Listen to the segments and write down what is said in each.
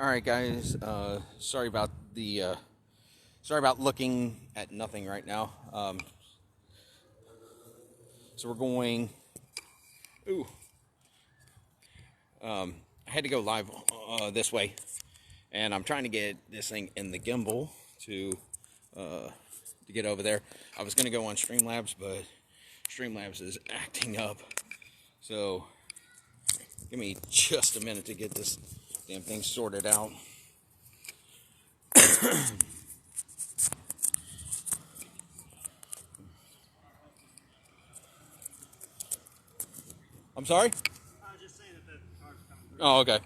All right, guys. Sorry about looking at nothing right now. So we're going. Ooh. I had to go live this way, and I'm trying to get this thing in the gimbal to get over there. I was gonna go on Streamlabs, but Streamlabs is acting up. So give me just a minute to get this damn thing sorted out. I'm sorry? I was just saying that the car's coming through. Oh, okay.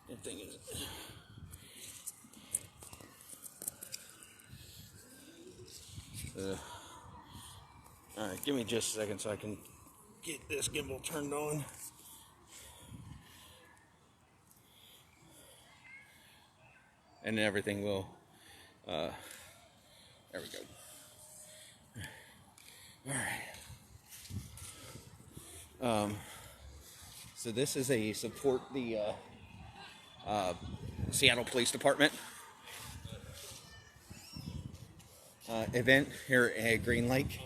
That thing is... Alright, give me just a second so I can get this gimbal turned on. And then everything will, there we go. Alright. So this is a support the Seattle Police Department event here at Green Lake.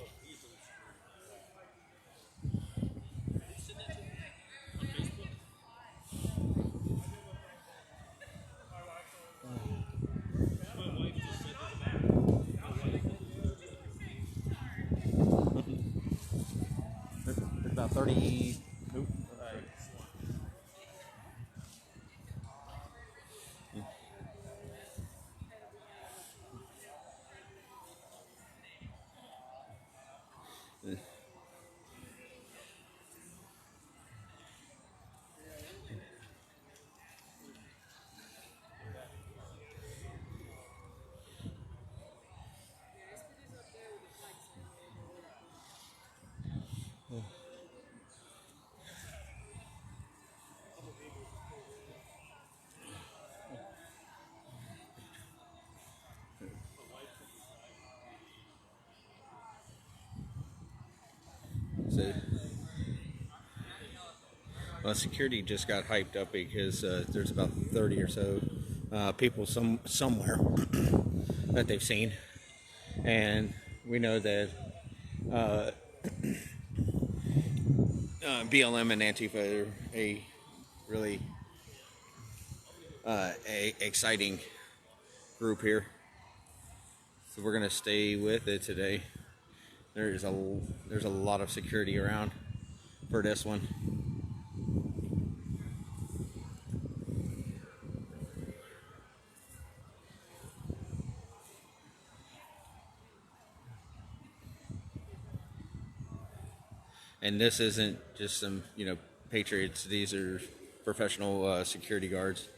There's about 30. Nope. So, well, security just got hyped up because there's about 30 or so people somewhere that they've seen, and we know that BLM and Antifa are a really exciting group here. So we're gonna stay with it today. There's a lot of security around for this one. And this isn't just some, patriots. These are professional security guards.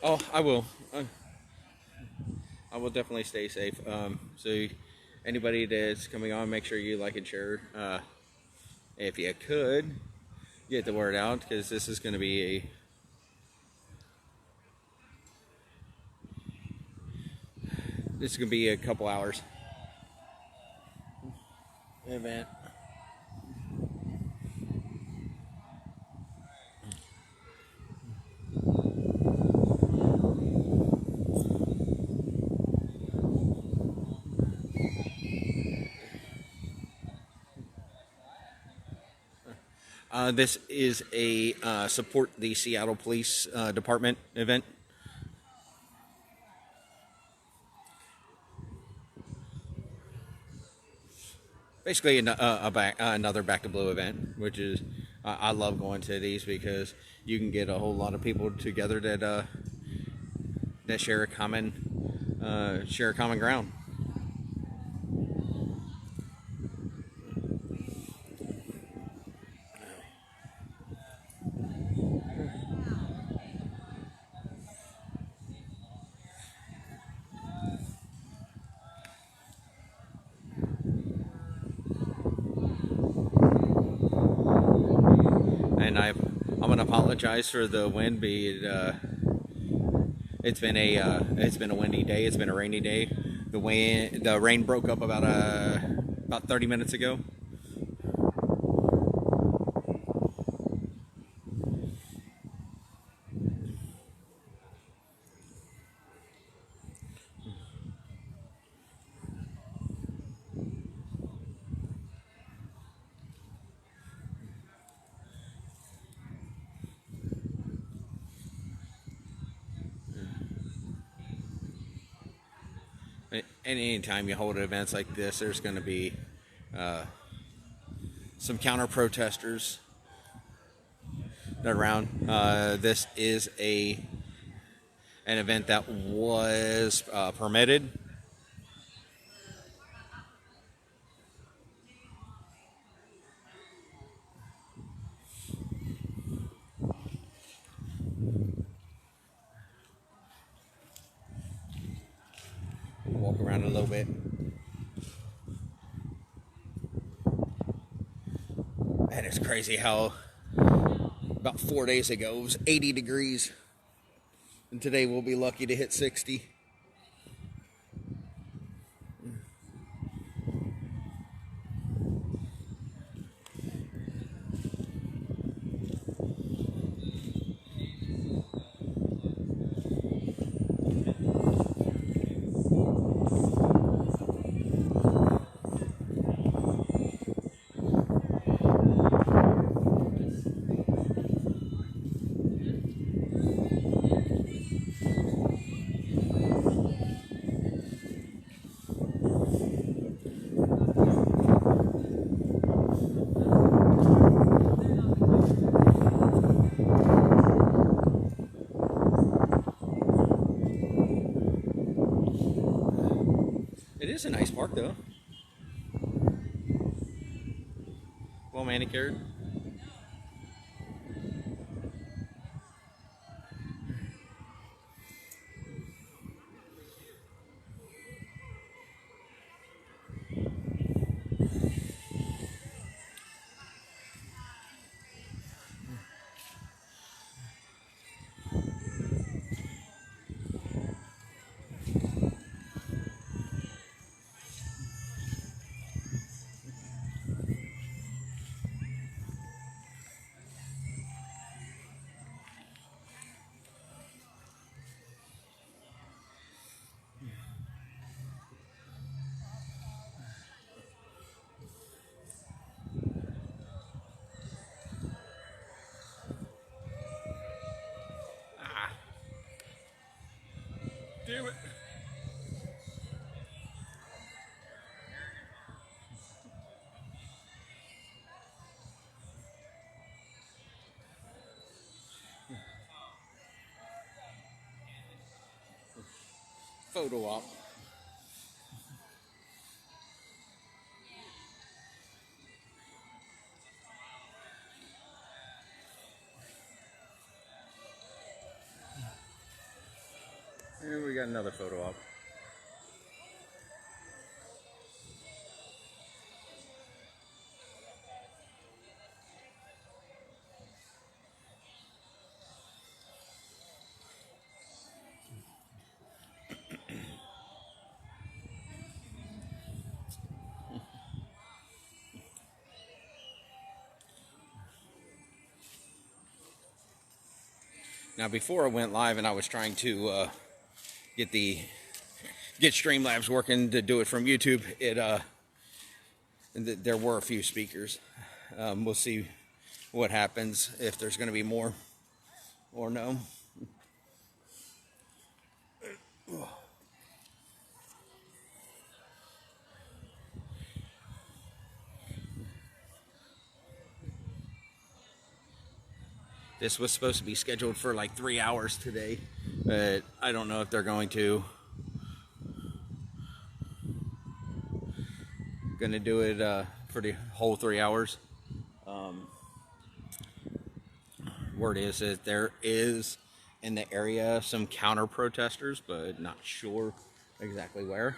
Oh, I will. I will definitely stay safe. So anybody that's coming on, make sure you like and share. If you could, get the word out, because this is going to be a couple hours event. This is a support the Seattle Police Department event. Basically, another Back to Blue event, which is I love going to these because you can get a whole lot of people together that share a common ground. And I'm gonna apologize for the wind. It's been a windy day. It's been a rainy day. The rain broke up about 30 minutes ago. And anytime you hold events like this, there's going to be some counter protesters around. This is an event that was permitted. Walk around a little bit. And it's crazy how about 4 days ago it was 80 degrees. And today we'll be lucky to hit 60. It is a nice park though. Well manicured. Damn it. Photo op. And we got another photo op. Now, before I went live and I was trying to get Streamlabs working to do it from YouTube, there were a few speakers. We'll see what happens, if there's going to be more or no. This was supposed to be scheduled for like 3 hours today, but I don't know if they're going to. Gonna do it for the whole 3 hours. Word is that there is in the area some counter protesters, but not sure exactly where.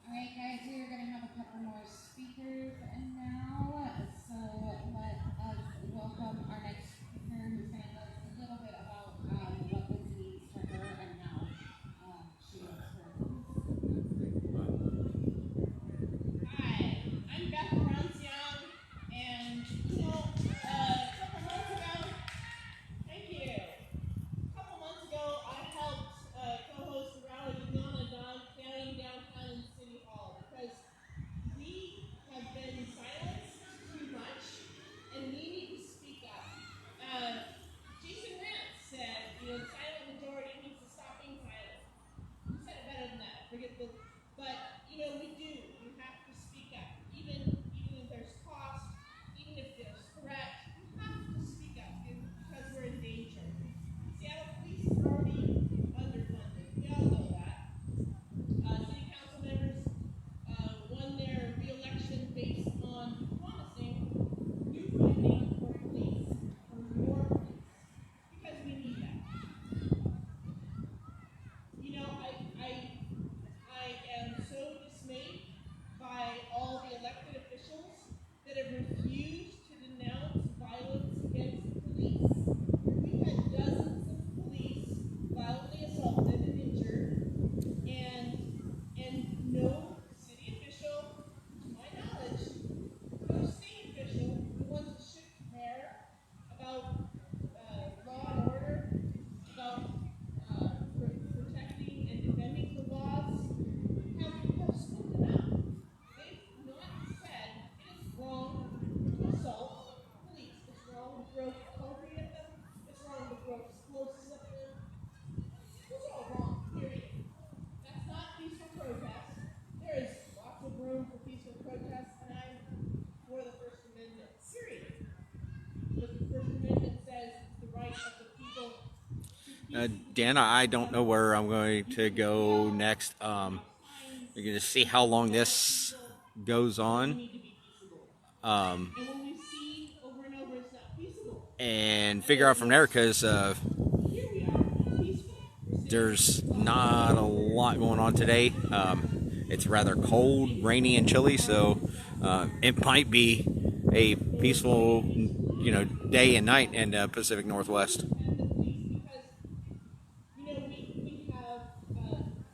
Alright guys, we are going to have a couple more speakers now, so let us welcome our next speaker who's going to tell us a little bit about what this means to her and how she looks for Hi, I'm Beth Brownsian, and a couple months ago, thank you. A couple months ago, I helped co-host the rally with Yana down downtown in City Hall because we have been silenced too much and we need to speak up. Jason Rance said, the silent majority needs to stop being silent. You said it better than that. But we do. We have to speak up. Even if there's cost, even if there's threat, we have to speak up because we're in danger. Seattle police are already underfunded. We all know that. City council members won their re-election based on promising new funding for police, for more police, because we need that. I am so dismayed by all the elected officials that have refused to denounce violence against police. We've had dozens of police violently assaulted and injured, and no city official, to my knowledge, no state official, the ones that should care about law and order, about protecting and defending the laws, have spoken up. They've not said it is wrong to assault police. It's wrong to throw concrete at them. It's wrong to throw explosives at them. Those are all wrong, period. That's not peaceful protest. There is lots of room for peaceful protest, and I'm for the First Amendment, period. But the First Amendment says it's the right of the people to Dan, I don't know where I'm going to go next. You're going to see how long this goes on. And figure out from there, because there's not a lot going on today. It's rather cold, rainy, and chilly, so it might be a peaceful, day and night in the Pacific Northwest. we have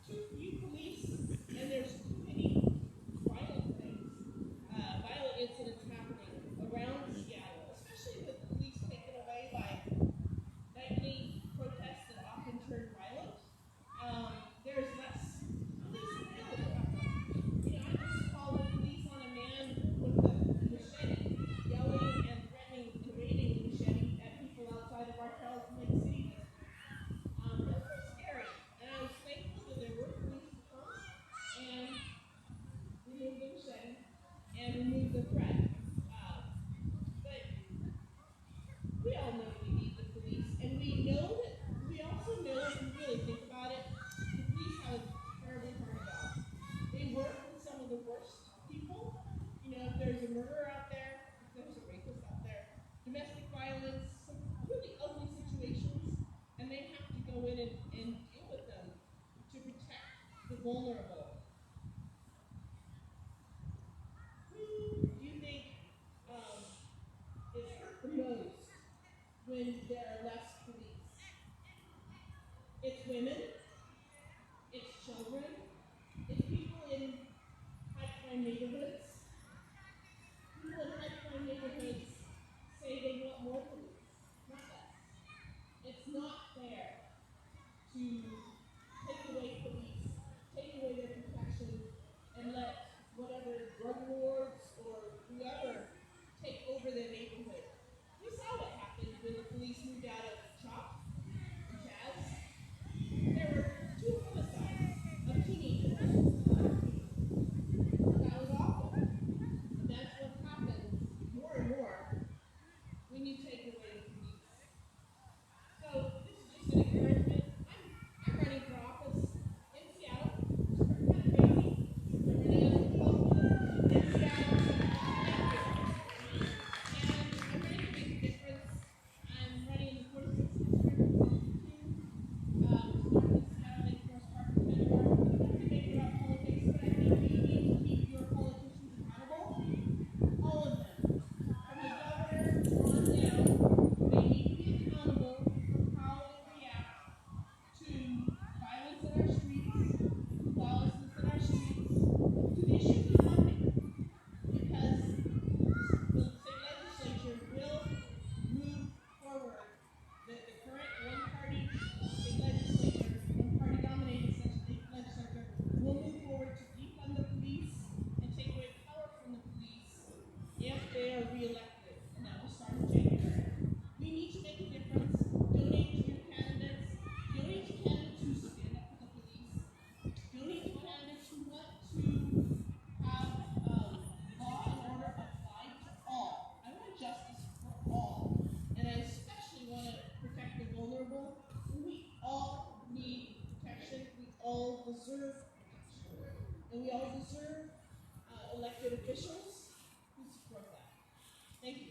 too few police, and there's too many violent things, violent incidents happening around Seattle, especially with police taken away by nightly protests that often turn violent. There's less police available. I just called the police on a man with a machete, yelling and threatening and waving a machete at people outside of our Charles Lake City. That was scary, and I was thankful that there were police to come and remove the machete and remove the threat. But we all know we need the police, and we also know, if you really think about it, the police have a terribly hard job. They work with some of the worst people. If there's a murderer out there, if there's a rapist out there, domestic violence, some really ugly situations, and they have to go in and deal with them to protect the vulnerable. Who do you think is hurt the most when there are less police? It's women, it's children, neighborhoods. People in high-crime neighborhoods say they want more police, not less. It's not fair to take away police, take away their protection, and let whatever drug lords or whoever take over their neighborhood. We saw what happened when the police moved out of CHOP and Jazz. There were 2 homicides of teenagers. That was awful. And that's what happens more and more when you take away the police. So this is just an encouragement. I'm running for office in Seattle. It's kind of crazy. I'm running as a Republican in Seattle. And I'm ready to make a difference. I'm running in the 46th district in Seattle, Lake Forest Park, Canada. I'm not debating about politics, but I think you need to keep your politicians accountable. All of them. From the governor on down, they need to be accountable for how they react to violence in our streets, lawlessness in our streets, to the issues of funding. Because the state legislature will move forward. The current one-party state legislature, one-party dominated state legislature, will move forward to defund the police and take away power from the police if they are reelected. And that will start in January. We need to make a difference. Donate to your candidates. Donate to candidates who stand up for the police. Donate to candidates who want to have law and order applied to all. I want justice for all. And I especially want to protect the vulnerable. We all need protection. We all deserve protection. And we all deserve elected officials who support that. Thank you.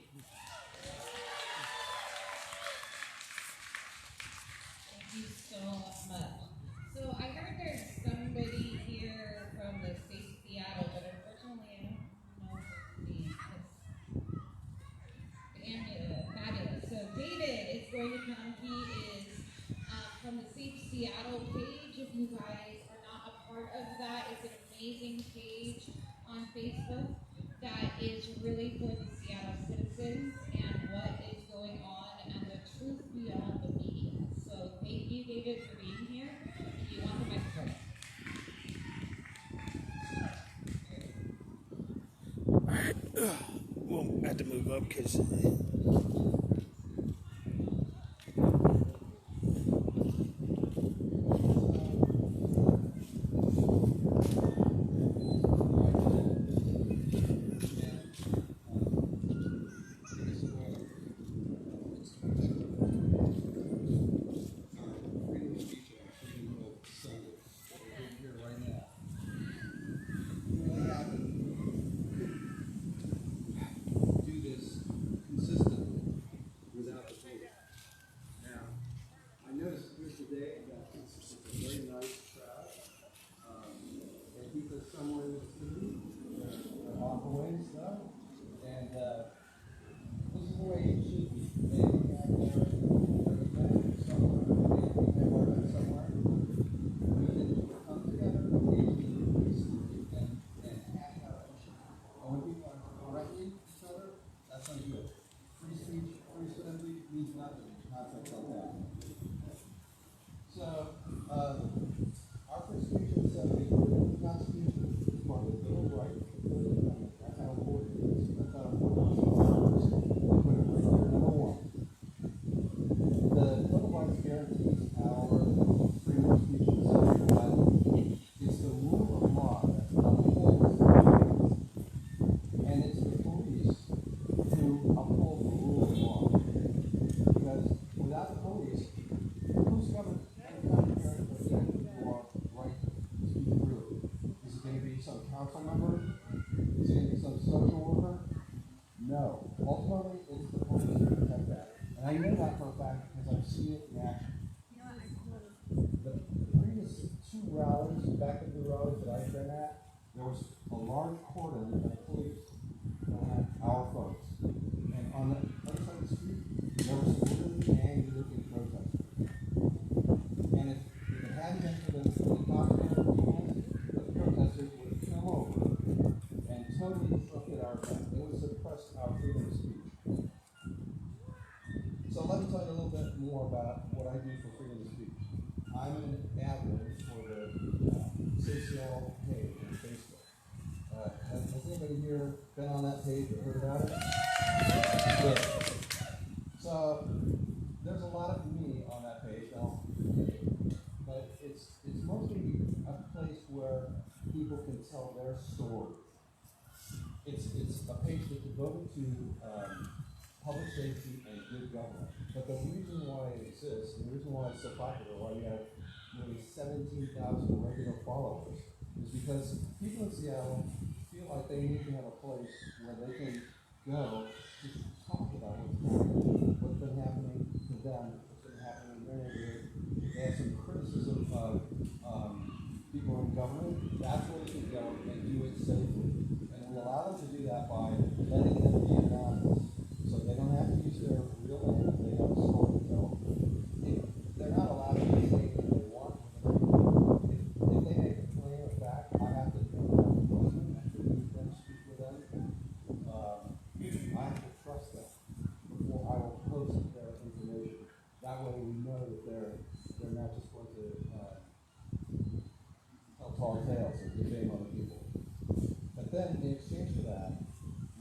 Thank you so much. So I heard there's somebody here from the state of Seattle, but unfortunately I don't know the fabulous. So David is going to come. He is from the Safe Seattle page. If you guys are not a part of that, it's an amazing page on Facebook that is really for the Seattle citizens and what is going on and the truth beyond the media. So thank you, David, for being here. Do you want the microphone? We'll have to move up because our attack. It would suppress our freedom of speech. So let me tell you a little bit more about what I do for freedom of speech. I'm an admin for the Save Seattle page on Facebook. Has anybody here been on that page or heard about it? Good. So there's a lot of me on that page, but it's mostly a place where people can tell their story. It's a page that's devoted to public safety and good government. But the reason why it exists, and the reason why it's so popular, why we have nearly 17,000 regular followers, is because people in Seattle feel like they need to have a place where they can go to talk about what's been happening to them, what's been happening in their neighborhood. They have some criticism of people in government. That's where they can go and do it safely. And we allow them to do that by letting them be anonymous. So they don't have to use their real name if they have a story to tell. They're not allowed to say anything they want. If they make a claim of fact, I have to think about the person, I have to meet them, speak with them. I have to trust them before I will post their information. That way we know that they're not just going to tell tall tales and defame other people. But then in exchange for that,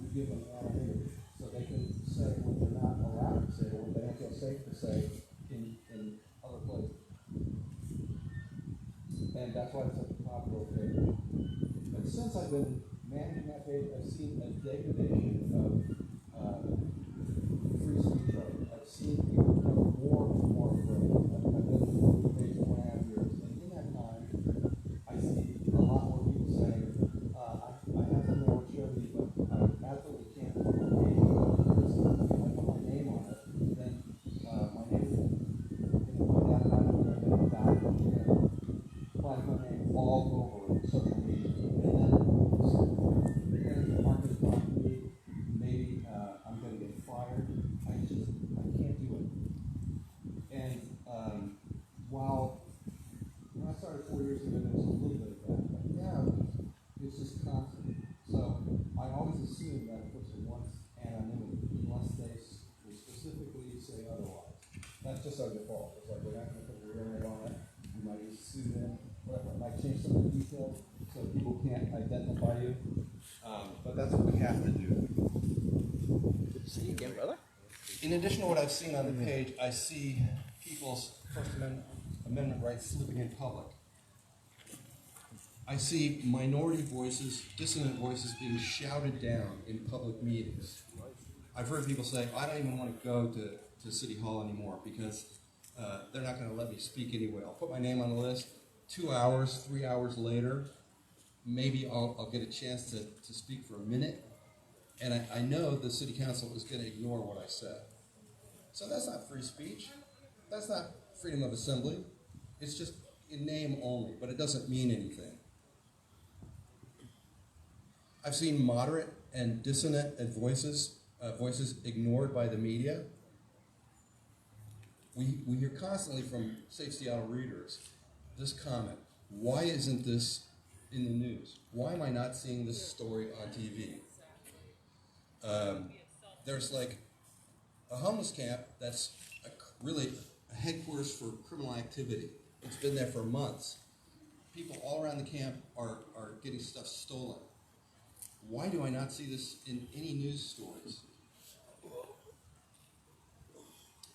we give them anonymity. So they can say what they're not allowed to say or what they don't feel safe to say in other places. And that's why it's such a popular page. But since I've been managing that page, I've seen a degradation of free speech. I've seen people become more and more afraid. I've been with the page 2.5 years, and in that time, I see a lot more people saying, I have something I would show you, but I absolutely can't put my name on it. Because if I put my name on it, then my neighbor is going to find out about it, they're going to doubt it, they're going to find my name all over social media. And then they're not going to talk to me. Maybe I'm going to get fired. I can't do it. And while when I started 4 years ago, there was a little bit of that. But now it's just constant. So I always assume that puts once anonymity, unless they specifically say otherwise. That's just our default. It's like we're not going to put a real name on it. We might just sue them. Whatever. It might change some of the details so people can't identify you. But that's what we have to do. Good to see you again, brother. In addition to what I've seen on the page, I see people's First Amendment rights slipping in public. I see minority voices, dissonant voices being shouted down in public meetings. I've heard people say, I don't even want to go to City Hall anymore because they're not going to let me speak anyway. I'll put my name on the list. 2 hours, 3 hours later, maybe I'll get a chance to speak for a minute. And I know the city council is going to ignore what I said. So that's not free speech. That's not freedom of assembly. It's just in name only, but it doesn't mean anything. I've seen moderate and dissonant voices ignored by the media. We hear constantly from Save Seattle readers this comment: why isn't this in the news? Why am I not seeing this story on TV? There's like a homeless camp that's really a headquarters for criminal activity. It's been there for months. People all around the camp are getting stuff stolen. Why do I not see this in any news stories?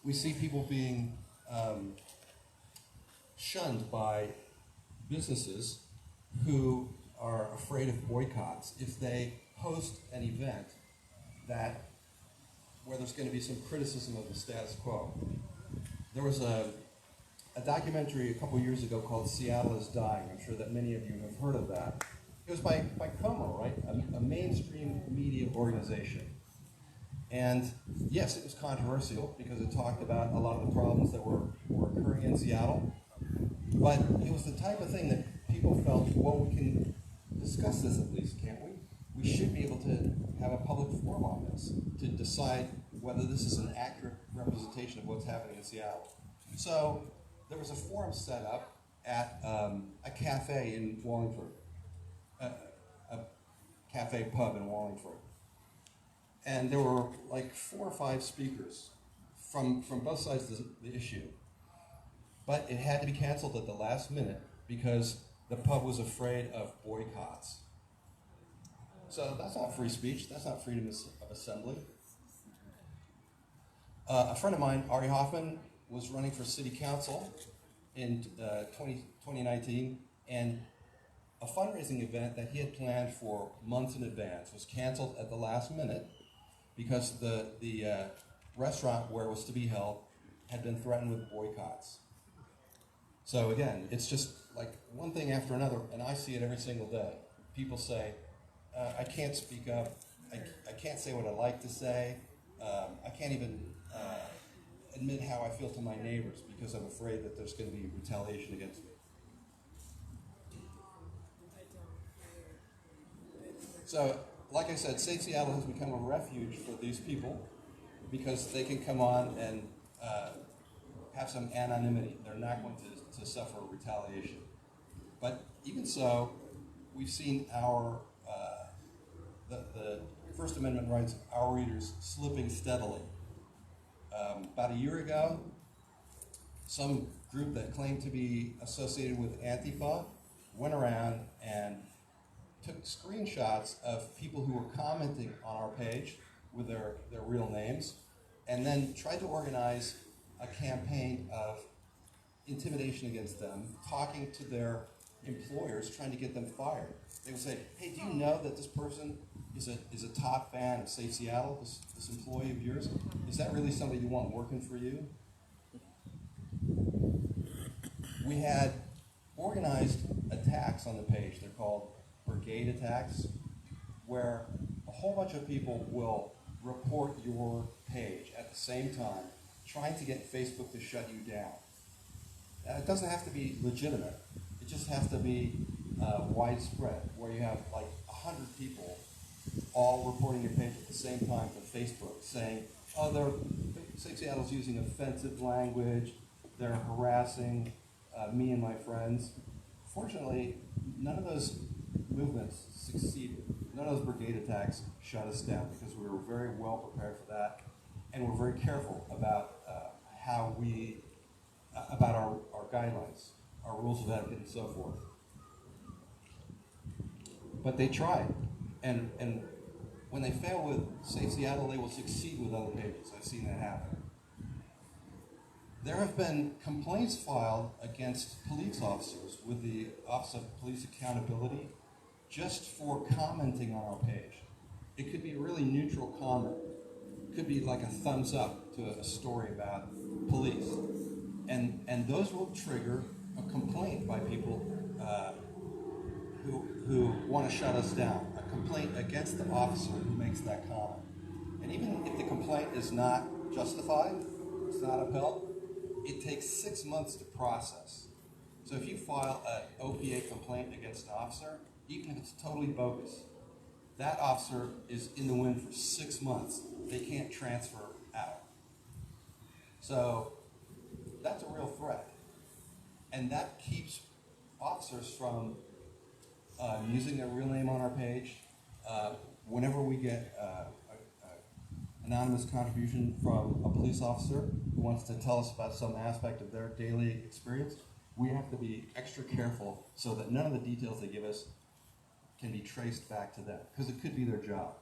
We see people being shunned by businesses who are afraid of boycotts if they host an event where there's going to be some criticism of the status quo. There was a documentary a couple years ago called Seattle is Dying. I'm sure that many of you have heard of that. It was by Como, right? A mainstream media organization. And yes, it was controversial because it talked about a lot of the problems that were occurring in Seattle. But it was the type of thing that people felt, well, we can discuss this at least, can't we? We should be able to have a public forum on this to decide whether this is an accurate representation of what's happening in Seattle. So there was a forum set up at a cafe in Wallingford, a cafe pub in Wallingford. and there were like 4 or 5 speakers from both sides of the issue. But it had to be canceled at the last minute because the pub was afraid of boycotts. So that's not free speech. That's not freedom of assembly. A friend of mine, Ari Hoffman, was running for city council in 2019, and a fundraising event that he had planned for months in advance was canceled at the last minute because the restaurant where it was to be held had been threatened with boycotts. So again, it's just like one thing after another, and I see it every single day. People say, I can't speak up, I can't say what I like to say, I can't even admit how I feel to my neighbors because I'm afraid that there's going to be retaliation against me. So, like I said, Safe Seattle has become a refuge for these people because they can come on and have some anonymity. They're not going to suffer retaliation. But even so, we've seen the First Amendment rights of our readers slipping steadily. About a year ago, some group that claimed to be associated with Antifa went around and took screenshots of people who were commenting on our page with their real names, and then tried to organize a campaign of intimidation against them, talking to their employers, trying to get them fired. They would say, hey, do you know that this person is a top fan of Safe Seattle, this employee of yours? Is that really somebody you want working for you? We had organized attacks on the page. They're called brigade attacks, where a whole bunch of people will report your page at the same time, trying to get Facebook to shut you down. It doesn't have to be legitimate. It just has to be widespread, where you have like 100 people all reporting your page at the same time to Facebook, saying, oh, Safe Seattle's using offensive language, they're harassing me and my friends. Fortunately, none of those movements succeeded. None of those brigade attacks shut us down because we were very well prepared for that, and we're very careful about about our guidelines, our rules of etiquette, and so forth. But they tried, and when they fail with Safe Seattle, they will succeed with other pages. I've seen that happen. There have been complaints filed against police officers with the Office of Police Accountability just for commenting on our page. It could be a really neutral comment. It could be like a thumbs up to a story about police. And those will trigger a complaint by people who want to shut us down, a complaint against the officer who makes that comment. And even if the complaint is not justified, it's not upheld, it takes 6 months to process. So if you file an OPA complaint against an officer, even if it's totally bogus, that officer is in the wind for 6 months. They can't transfer out. So that's a real threat. And that keeps officers from using their real name on our page. Whenever we get anonymous contribution from a police officer who wants to tell us about some aspect of their daily experience, we have to be extra careful so that none of the details they give us can be traced back to them, because it could be their job.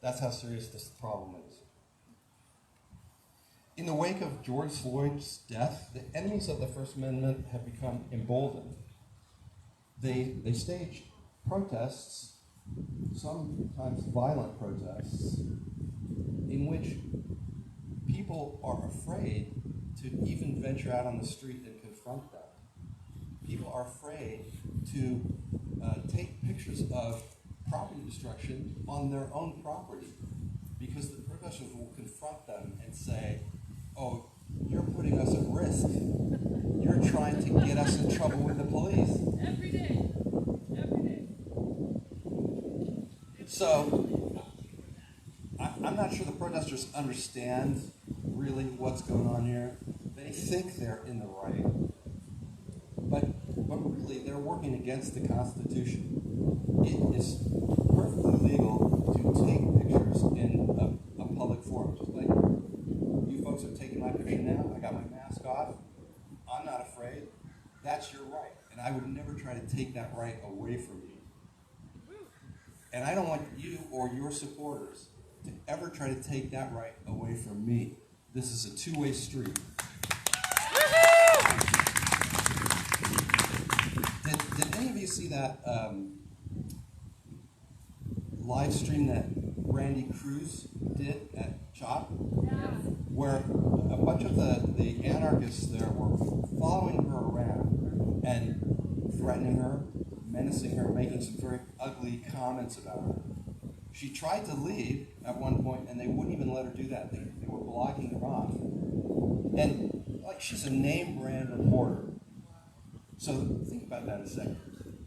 That's how serious this problem is. In the wake of George Floyd's death, the enemies of the First Amendment have become emboldened. They stage protests, sometimes violent protests, in which people are afraid to even venture out on the street and confront them. People are afraid to take pictures of property destruction on their own property because the protesters will confront them and say, oh, you're putting us at risk. You're trying to get us in trouble with the police. Every day. Every day. So, I'm not sure the protesters understand really what's going on here. They think they're in the right. But really, they're working against the Constitution. It is perfectly legal to take pictures in That's your right. And I would never try to take that right away from you. And I don't want you or your supporters to ever try to take that right away from me. This is a two-way street. Did any of you see that live stream that Randy Cruz did at CHOP? Yes. Where a bunch of the anarchists there were following her around and threatening her, menacing her, making some very ugly comments about her. She tried to leave at one point, and they wouldn't even let her do that. They were blocking her off. And like, she's a name brand reporter. So think about that a second.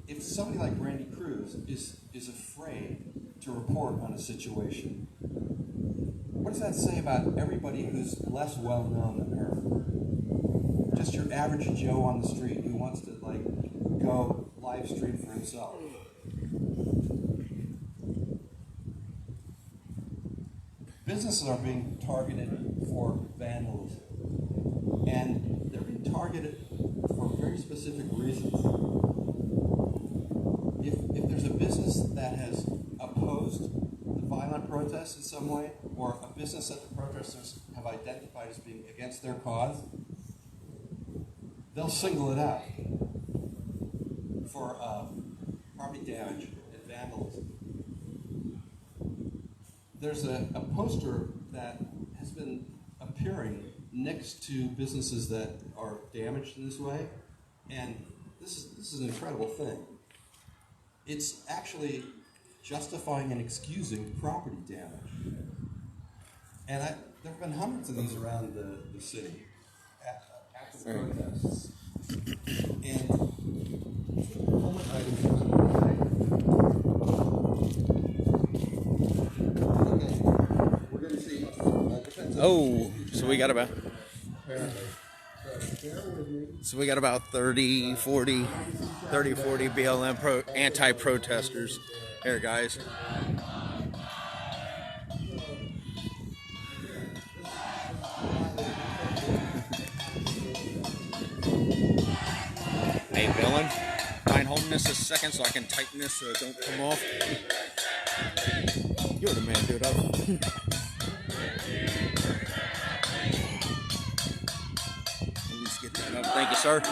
If somebody like Randy Cruz is afraid to report on a situation, what does that say about everybody who's less well known than her? Just your average Joe on the street who wants to like go live stream for himself. Businesses are being targeted for vandalism, and they're being targeted for very specific reasons. If there's a business that has opposed the violent protests in some way, or a business that the protesters have identified as being against their cause, they'll single it out for property damage and vandalism. There's a poster that has been appearing next to businesses that are damaged in this way, and this is an incredible thing. It's actually justifying and excusing property damage. And there have been hundreds of these around the city after the protests. And we're going to see. Oh, so we got about 30, 40 BLM anti-protesters here, guys. Hey, villain, mind holding this a second so I can tighten this so it don't come off? You're the man, dude. Thank you, sir.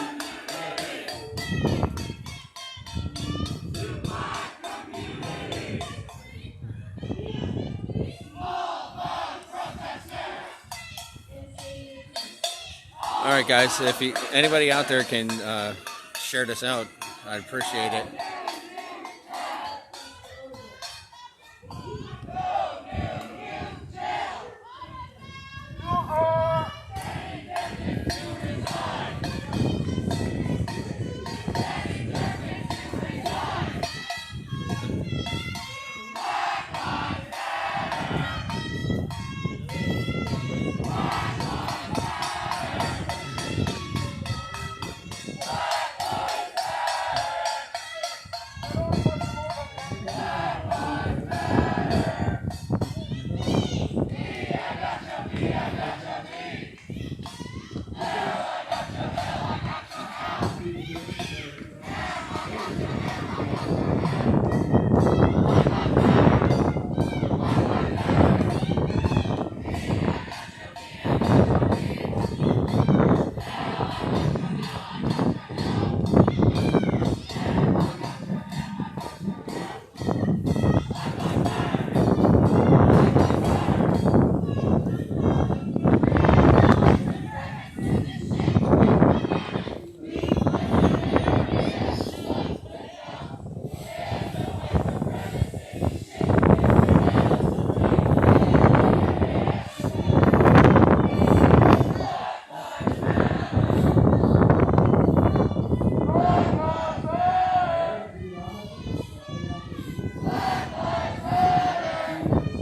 All right, guys, if anybody out there can share this out, I'd appreciate it.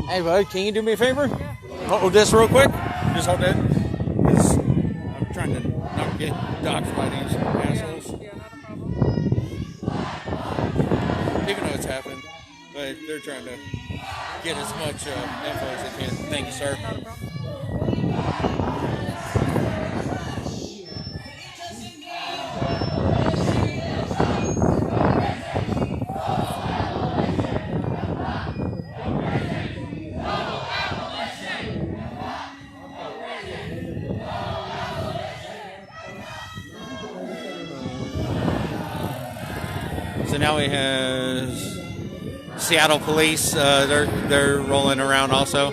Hey, bud, can you do me a favor? Yeah. Hold this real quick. Just hold it. I'm trying to not get doxxed by these assholes. Yeah, not a problem. Even though it's happened, but they're trying to get as much info as they can. Thank you, sir. Not a problem. So now we have Seattle police. They're rolling around also.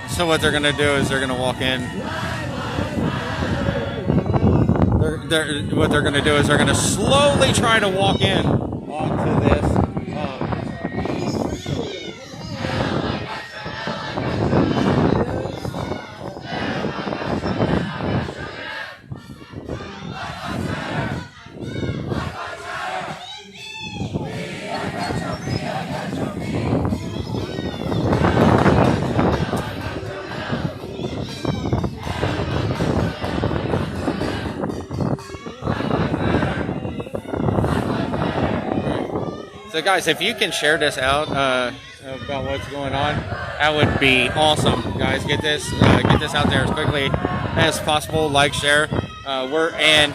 So what they're gonna do is they're gonna walk in. What they're gonna do is they're gonna slowly try to walk in onto this. So guys, if you can share this out about what's going on, that would be awesome. Guys, get this out there as quickly as possible. Like, share. We're in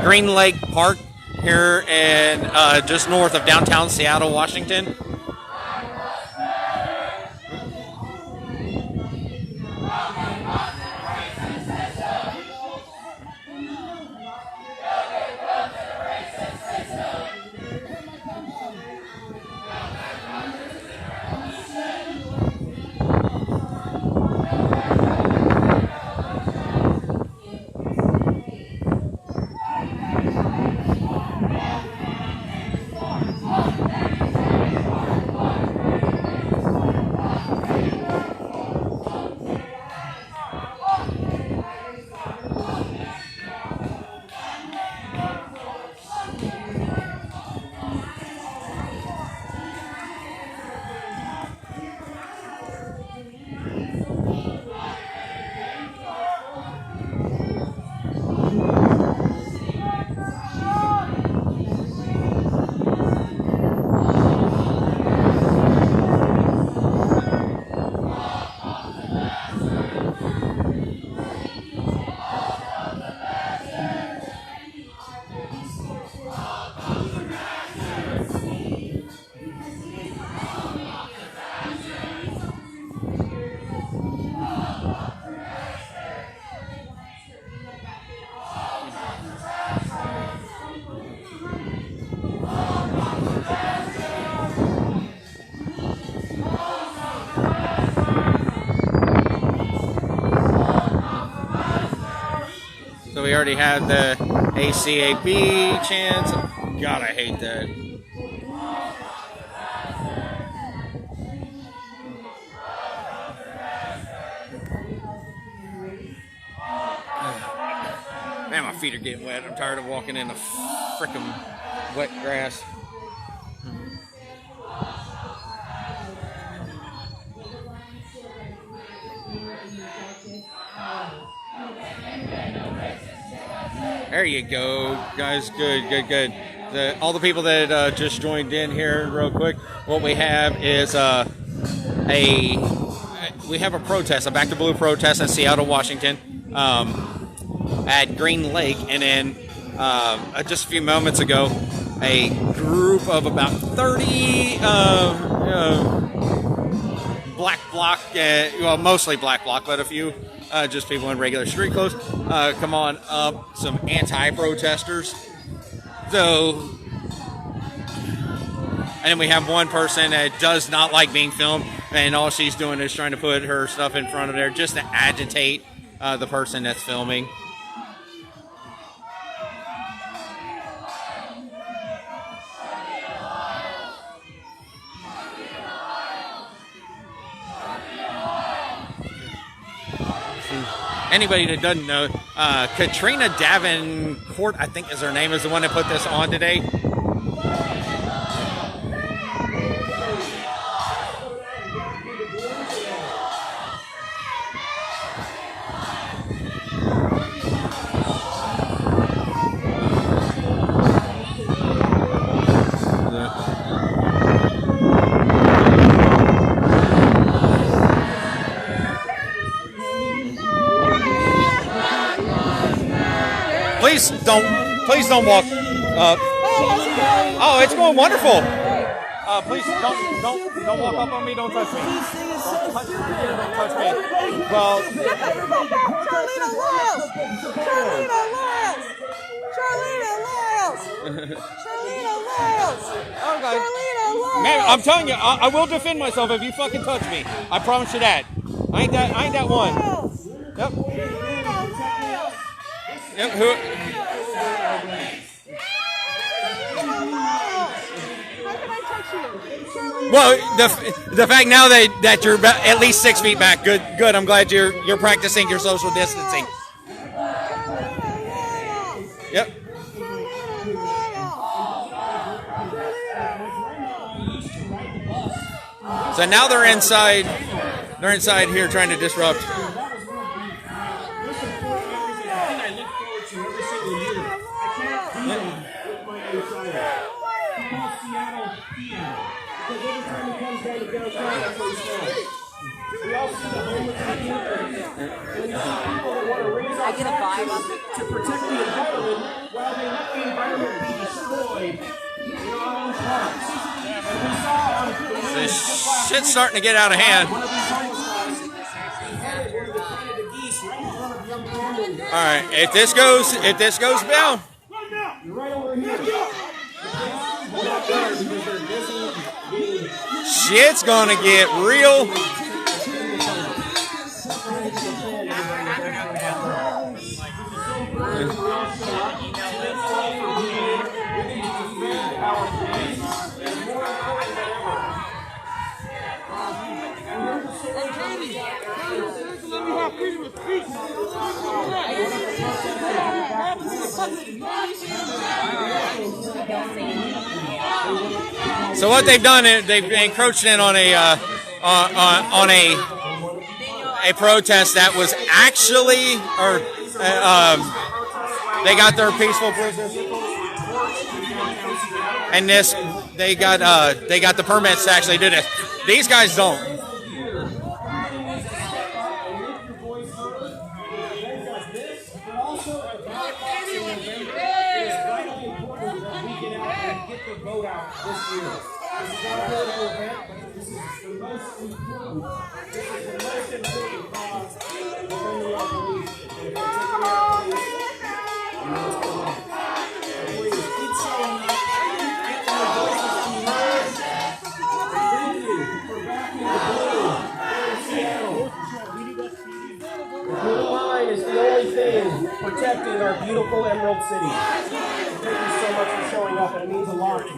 Green Lake Park here in just north of downtown Seattle, Washington. So we already had the ACAB chants. God, I hate that. Man, my feet are getting wet. I'm tired of walking in the frickin' wet grass. There you go, guys. Good. All the people that just joined in here, real quick. What we have is a protest, a Back to Blue protest in Seattle, Washington, at Green Lake, and then just a few moments ago, a group of about 30 black bloc, well, mostly black bloc, but a few just people in regular street clothes, come on up, some anti-protesters. So, and then we have one person that does not like being filmed, and all she's doing is trying to put her stuff in front of there just to agitate the person that's filming. anybody that doesn't know, Katrina Davenport, I think is her name, is the one that put this on today. Please don't walk. Oh, it's going wonderful. Please don't walk up on me. Don't touch me. Don't touch me. Don't touch me. Well, okay. Man, I'm telling you, I will defend myself if you fucking touch me. I promise you that. I ain't that one. Yep. Yep. Who? Well, the fact now that you're at least 6 feet back, good. I'm glad you're practicing your social distancing. Yep. So now they're inside. They're inside here trying to disrupt. I get a vibe of it. To protect the environment while they let the environment be destroyed in our own parks. And we saw on This shit's starting to get out of hand. All right, if this goes down. Right over here. Shit's gonna get real. So what they've done is they've encroached in on a protest that was actually, they got their peaceful protest, and they got the permits to actually do this. These guys don't. Protecting our beautiful Emerald City. Thank you so much for showing up, and it means a lot to me.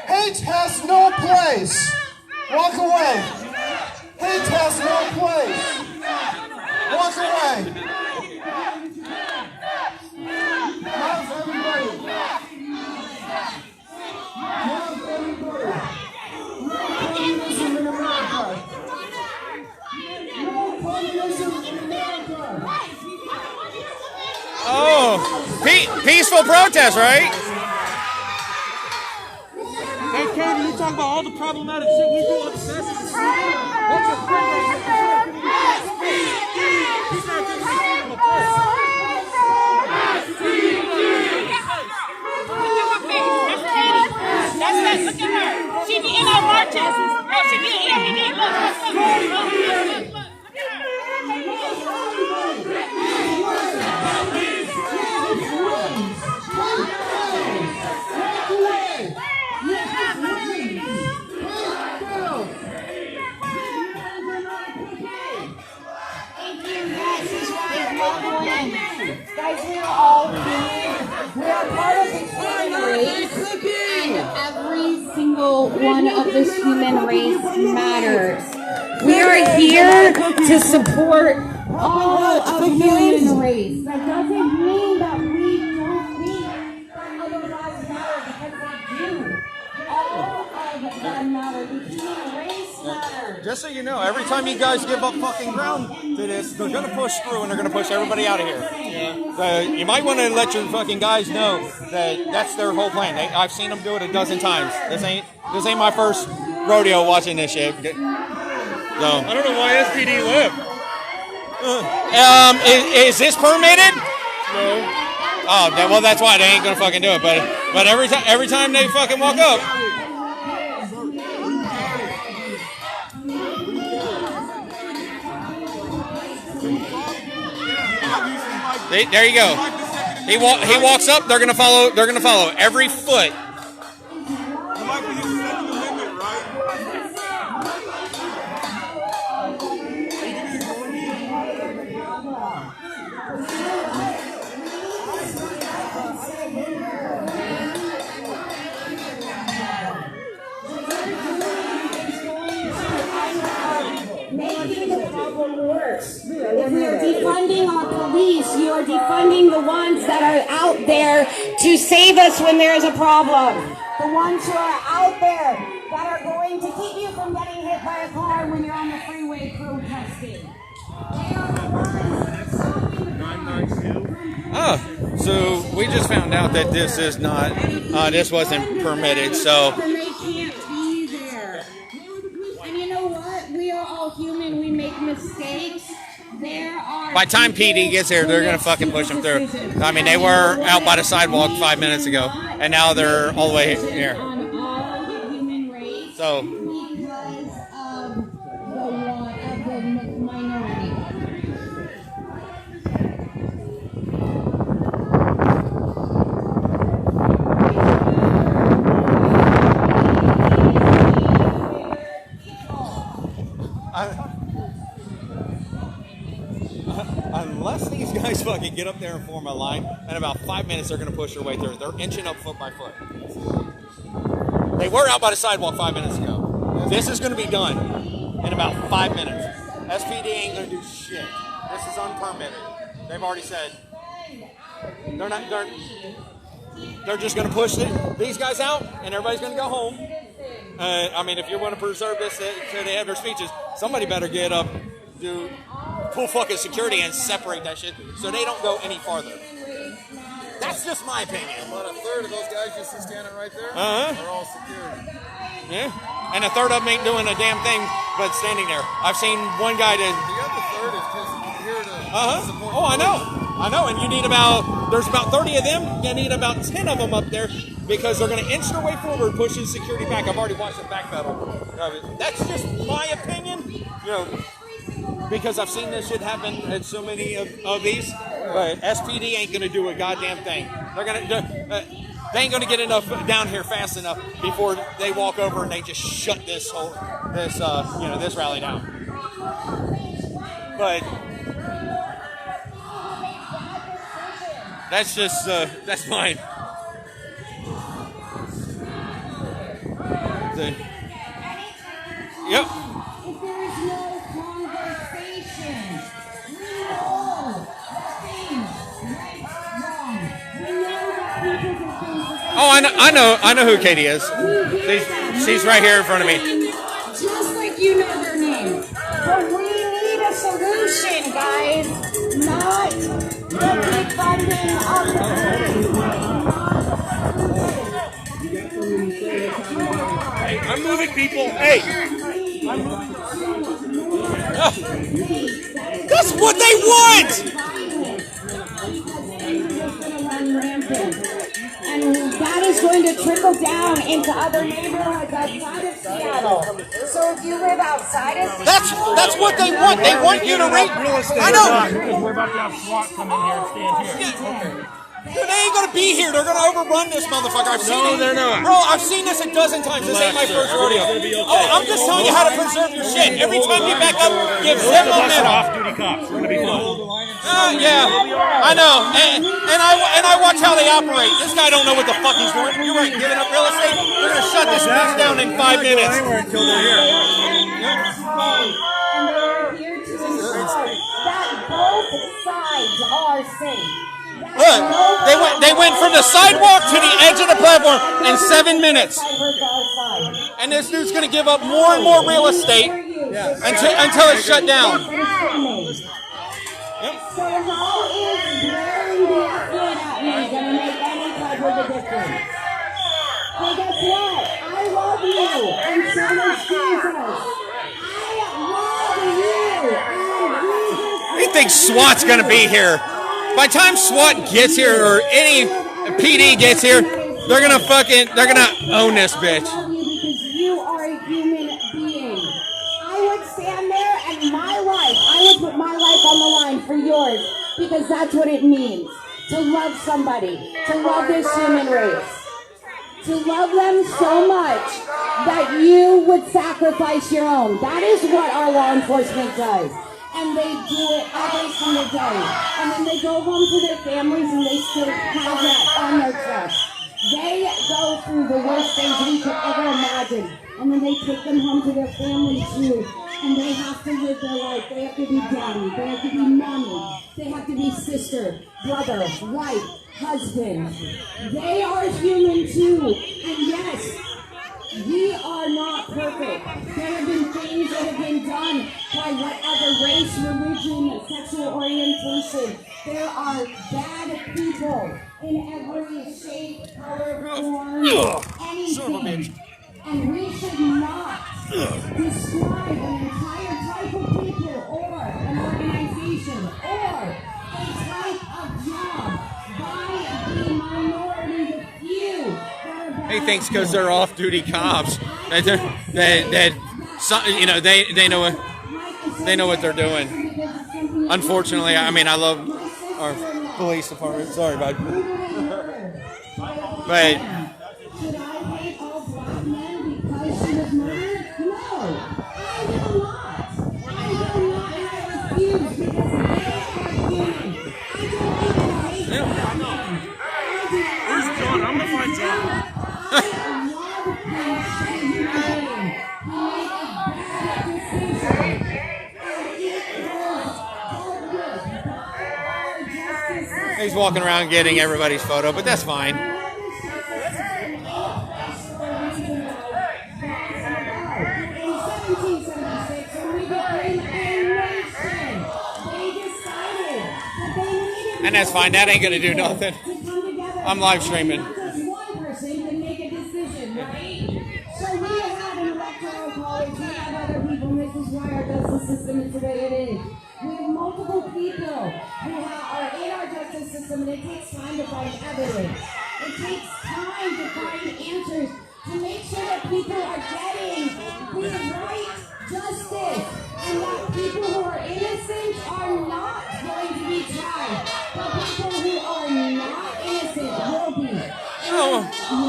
Hate has no place. Walk away. Hate has no place. Walk away. How's everybody? Oh, peaceful protest, right? Hey, Katie, you talk about all the problematic shit we do on the sessions. What's your Look at her. She be in our marches. Oh, she be in every day. Look. one of this human race matters. We are here to support all of the human race. That doesn't mean that we don't mean that other lives matter, because they do. All of them matter. The human race matters. Just so you know, every time you guys give up fucking ground to this, they're going to push through and they're going to push everybody out of here. Yeah. You might want to let your fucking guys know that that's their whole plan. I've seen them do it a dozen times. This ain't my first rodeo watching this shit. So, I don't know why SPD left. Is this permitted? No. Oh, well, that's why they ain't gonna fucking do it. But every time they fucking walk up. There you go. He walks up. They're gonna follow. They're gonna follow every foot. If we are defunding our police, you are defunding the ones that are out there to save us when there is a problem. The ones who are out there that are going to keep you from getting hit by a car when you're on the freeway protesting. They are the ones stopping the 992. Oh, so we just found out that this is not, this wasn't permitted, so. And they can't be there. And you know what? We are all human. We make mistakes. By the time PD gets here, they're going to fucking push them through. I mean, they were out by the sidewalk 5 minutes ago, and now they're all the way here. So. Because of the minority. Unless these guys fucking get up there and form a line, in about 5 minutes they're going to push their way through. They're inching up foot by foot. They were out by the sidewalk 5 minutes ago. This is going to be done in about 5 minutes. SPD ain't going to do shit. This is unpermitted. They've already said they're just going to push these guys out and everybody's going to go home. I mean, if you want to preserve this so they have their speeches, somebody better get up, do full fucking security and separate that shit so they don't go any farther. That's just my opinion. About a third of those guys just standing right there are all security. Yeah, and a third of them ain't doing a damn thing but standing there. I've seen one guy that. The other third is just here to support. Oh, I know, and you need there's about 30 of them. You need about 10 of them up there because they're going to inch their way forward, pushing security back. I've already watched them backpedal. That's just my opinion. You know. Because I've seen this shit happen at so many of these, but SPD ain't gonna do a goddamn thing. They ain't gonna get enough down here fast enough before they walk over and they just shut this rally down. But that's just that's mine. Yep. Oh, I know who Katie is. She's right here in front of me. Just like you know their name. But we need a solution, guys. Not the defunding of the Hey, I'm moving people. Hey. That's what they want! And that is going to trickle down into other neighborhoods outside of Seattle. So if you live outside of Seattle... That's what they want. They want you to rate... I know. We're about to have SWAT come in here and stand here. Dude, they ain't gonna be here. They're gonna overrun this motherfucker. I've seen it. They're not. Bro, I've seen this a dozen times. This ain't my first rodeo. Oh, I'm just telling you how to preserve your shit. Every time you back up, give them momentum. Off-duty cops. We're gonna be fine. Yeah. I know, and I watch how they operate. This guy don't know what the fuck he's doing. You're right, giving up real estate. We're gonna shut this bitch down in 5 minutes. Until they're here. And they're here to ensure that both sides are safe. Look, they went from the sidewalk to the edge of the platform in 7 minutes. And this dude's gonna give up more and more real estate until it's shut down. So how is blaring the F-word at me gonna make any type of a difference? Well, guess what? I love you, and so does Jesus. He thinks SWAT's gonna be here. By the time SWAT gets here or any PD gets here, they're gonna own this bitch. Because you are a human being. I would stand there and I would put my life on the line for yours, because that's what it means to love somebody, to love this human race, to love them so much that you would sacrifice your own. That is what our law enforcement does. And they do it every single day. And then they go home to their families and they still have that on their chest. They go through the worst things we could ever imagine. And then they take them home to their families too. And they have to live their life. They have to be daddy. They have to be mommy. They have to be sister, brother, wife, husband. They are human too. And yes, we are not perfect. There have been things that have been done by whatever race, religion, sexual orientation. There are bad people in every shape, color, form, anything. And we should not describe an entire type of people or an organization or a type of job by the minority, the few. He thinks because they're off-duty cops that they know what they're doing. Unfortunately, I mean, I love our police department. Sorry, bud. But Should I hate all black men because she was murdered? No, I will not. I will not, and I refuse, because they are human. I don't even hate black men. Where's John? I'm gonna find John. I love him as a human being. He made a bad decision. And it was justice. he's walking around getting everybody's photo, but that's fine. And that's fine. That ain't gonna do nothing. I'm live streaming. Just one person can make a decision, right? So we have an electoral college, we have other people, and this is why our justice system is the way it is. We have multiple people who are in our justice system, and it takes time to find evidence. It takes time to find answers to make sure that people are getting the right justice, and that people who are innocent are not going to be tried. But people who are not innocent will be. Oh,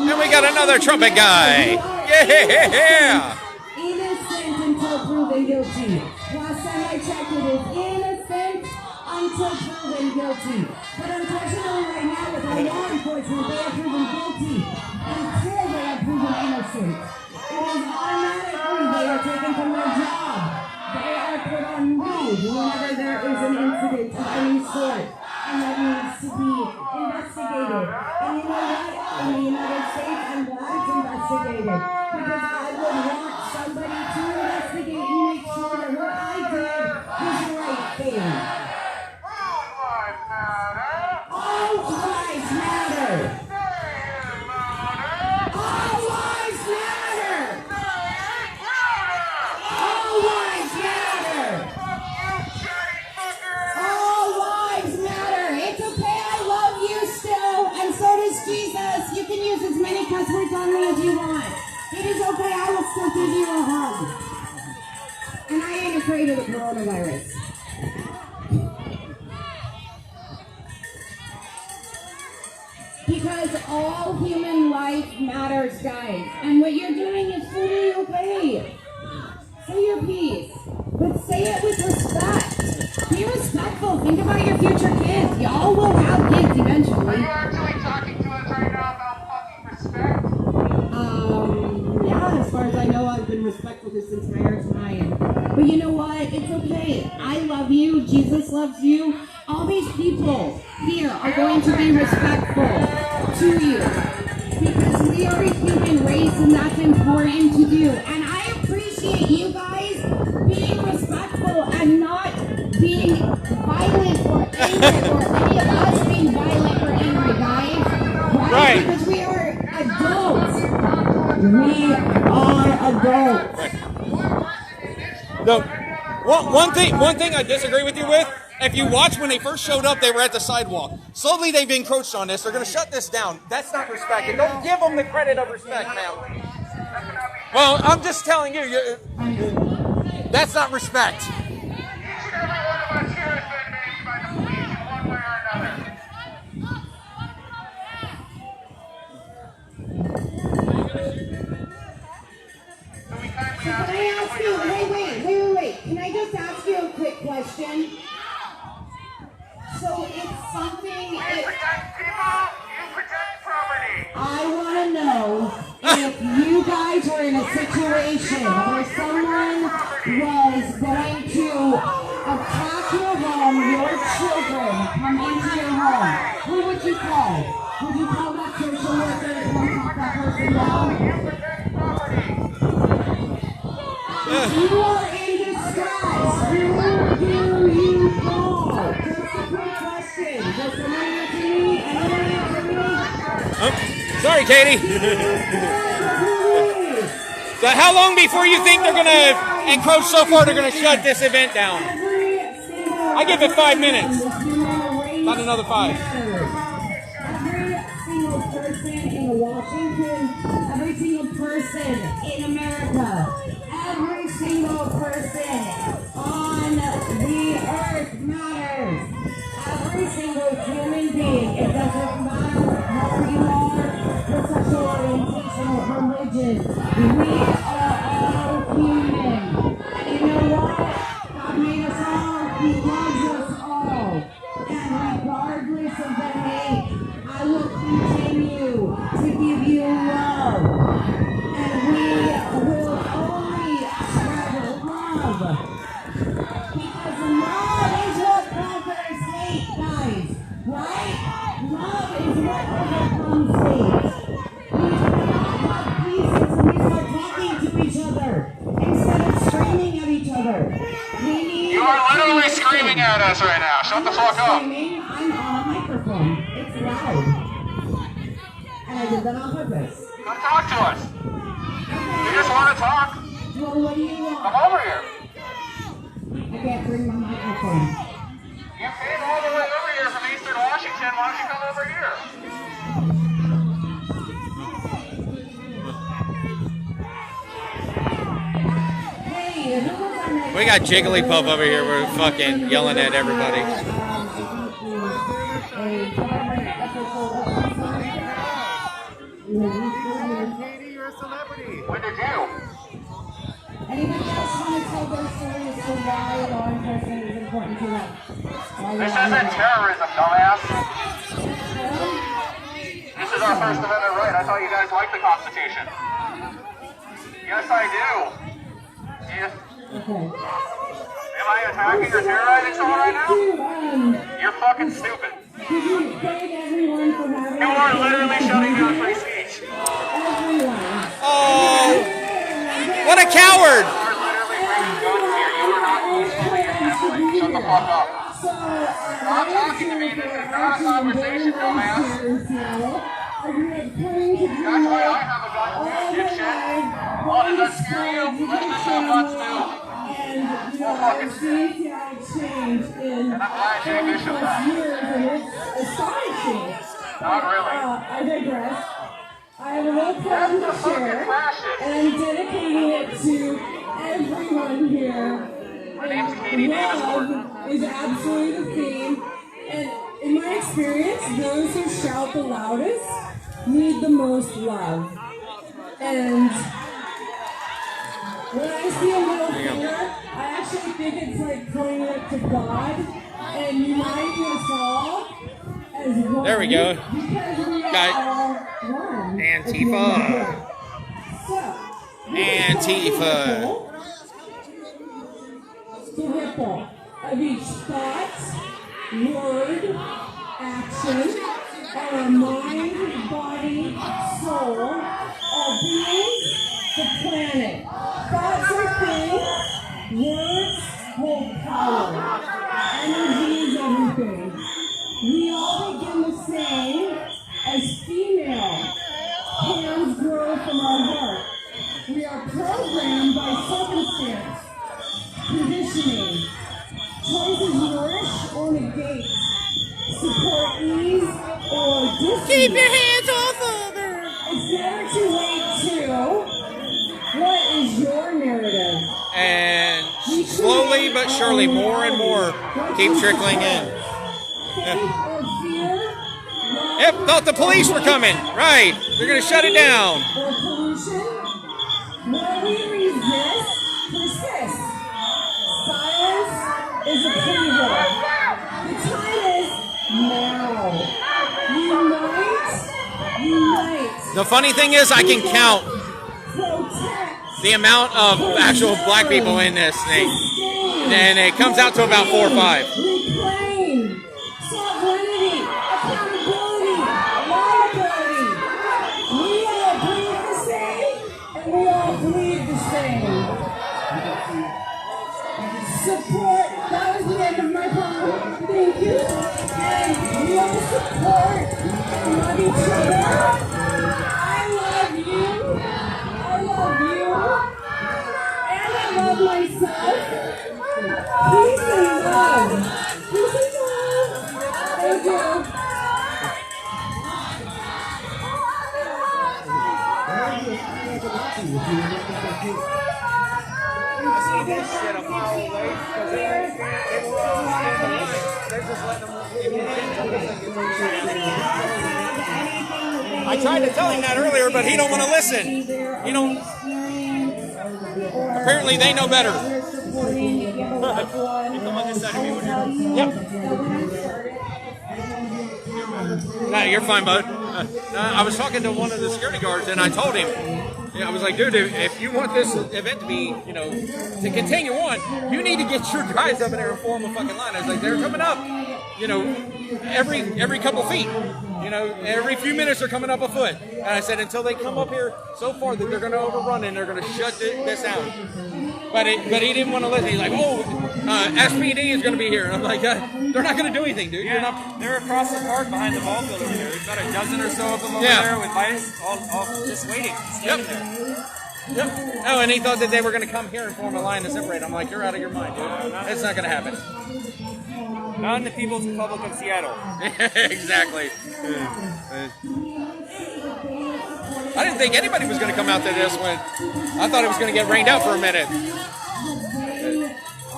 and we got another trumpet guy. Yeah. Innocent until proven guilty. Last time I checked, it is innocent until proven guilty. But unfortunately, right now, with our law enforcement, they are proven guilty until they are proven innocent. It is automatically they are taken from their job. They are put on leave whenever there is an incident of any sort, and that needs to be investigated. And you know what? In the United States, I'm glad it's investigated, because I would want somebody to investigate and make sure that what I did was the right thing. All lives matter. All lives matter. All lives matter. All lives matter. It's okay, I love you still, and so does Jesus. You can use as many cuss words on me as you want. It is okay, I will still give you a hug. And I ain't afraid of the coronavirus. Because all human life matters, guys. And what you're doing is fully okay. Say your piece, but say it with respect. Be respectful. Think about your future kids. Y'all will have kids eventually. Are you actually talking to us right now about fucking respect? Yeah, as far as I know, I've been respectful this entire time. But you know what? It's okay. I love you. Jesus loves you. All these people here are going to be respectful to you. Because we are a human race and that's important to do. And I appreciate you guys being respectful and not being violent or angry or any of us being violent or angry, guys. Right? Because we are adults. We are adults. No, one thing I disagree with you with. If you watch when they first showed up, they were at the sidewalk. Slowly, they've encroached on this. They're going to shut this down. That's not respect. And don't give them the credit of respect, ma'am. Well, I'm just telling you, that's not respect. Each and every one of us here has been named by the police in one way or another. So we kindly Can ask I ask you, wait. Can I just ask you a quick question? So it's something, you protect people, you protect property. I want to know if you guys were in a situation where someone was going to attack your home, your children come into your home, who would you call? Would you call that social worker to come talk that person down? If you are in distress, who do you call? Just a quick question. Does someone answer me? Anyone answer me? Sorry, Katie. So how long before you think they're going to encroach so far they're going to shut this event down? I give it 5 minutes. Not another 5. Every single person in Washington, every single person in America, every single person on the earth matters. Every single human being. It doesn't matter what color you are, your sexual orientation, or religion. We are all human. And you know what? God made us all. He loves us all. And regardless of the hate, I will continue to give you love. And we will only spread love. Because love is what conquers hate, guys. Right? Love is what overcomes hate. We cannot have peace until we start talking to each other instead of screaming at each other. We need You are literally screaming at us right now. Shut the fuck up. I'm on a microphone. It's loud. And I did that on purpose. Come talk to us. You just want to talk? Well, what do you want? Come over here. I can't bring my microphone. You came all the way over here from Eastern Washington. Why don't you come over here? Hey, who was on that? We got Jigglypuff over here. We're fucking yelling at everybody. Katie, you're a celebrity. When did you? Anybody else want to tell their story as to why law enforcement is important to them? This isn't terrorism, dumbass. This is our First Amendment right. I thought you guys liked the Constitution. Yes, I do. Yes. Okay. Am I attacking or terrorizing someone right now? You're fucking stupid. Did you thank everyone for having You are literally shutting down free speech. everyone? Oh, what a coward! You are literally bringing guns here. You are not peacefully assembling. Shut the fuck up. Stop talking to me. This is not a conversation, dumbass. That's why I have a gun, dipshit. Oh, does that scare you? Listen to some guns too. Well, fucking and I'm glad Jay Bishop that. Not really. I digress. I have a little present to share, and I'm dedicating it to everyone here. My name's Katie Davis Gordon. Love is absolutely the theme, and in my experience, those who shout the loudest need the most love. And when I see a middle finger, I actually think it's like pointing it to God and uniting us all as one. There we go. Because we are Got all one. Antifa. So, Antifa. the ripple of each thought, word, action, our mind, body, soul, our being, the planet. Thoughts are things, words hold power. Energy is everything. We all begin the same as female. Hands grow from our heart. We are programmed by circumstance, conditioning. Choices nourish or negate. Support ease or dissonance. Keep your hands off of her. It's never too late to. What is your narrative? And slowly but surely, more and more keep trickling in. Faith or fear? Yep, thought the police were coming. Right, they're gonna shut it down. Or pollution? What we resist persists. Silence is approval. The time is now. Unite. The funny thing is, I can count Protect. the amount of actual black people in this thing, and it comes out to about 4 or 5. Reclaim. Sovereignty. Accountability. Liability. We all breathe the same, and we all bleed the same. Support. That was the end of my poem. Thank you. And we all support and love each other. I love you. I love you. And I love myself. Peace and love. Peace and love. Thank you. See this shit a mile away because they were all they're just letting them. I tried to tell him that earlier, but he don't want to listen. He don't. Apparently, they know better. Yep. No, you're fine, bud. I was talking to one of the security guards, and I told him, I was like, dude, if you want this event to be, to continue on, you need to get your guys up in there and form a fucking line. I was like, they're coming up, every couple feet. Every few minutes they're coming up a foot. And I said, until they come up here so far that they're going to overrun and they're going to shut this down. But he didn't want to listen. He's like, SPD is going to be here. And I'm like, they're not going to do anything, dude. Yeah, they're across the park behind the ball field over there. We've got a dozen or so of them over there with lights, all just waiting, standing there. Yep. Oh, and he thought that they were going to come here and form a line to separate. I'm like, you're out of your mind, dude. It's not going to happen. Not in the People's Republic of Seattle. Exactly. I didn't think anybody was going to come out to this one. I thought it was going to get rained out for a minute.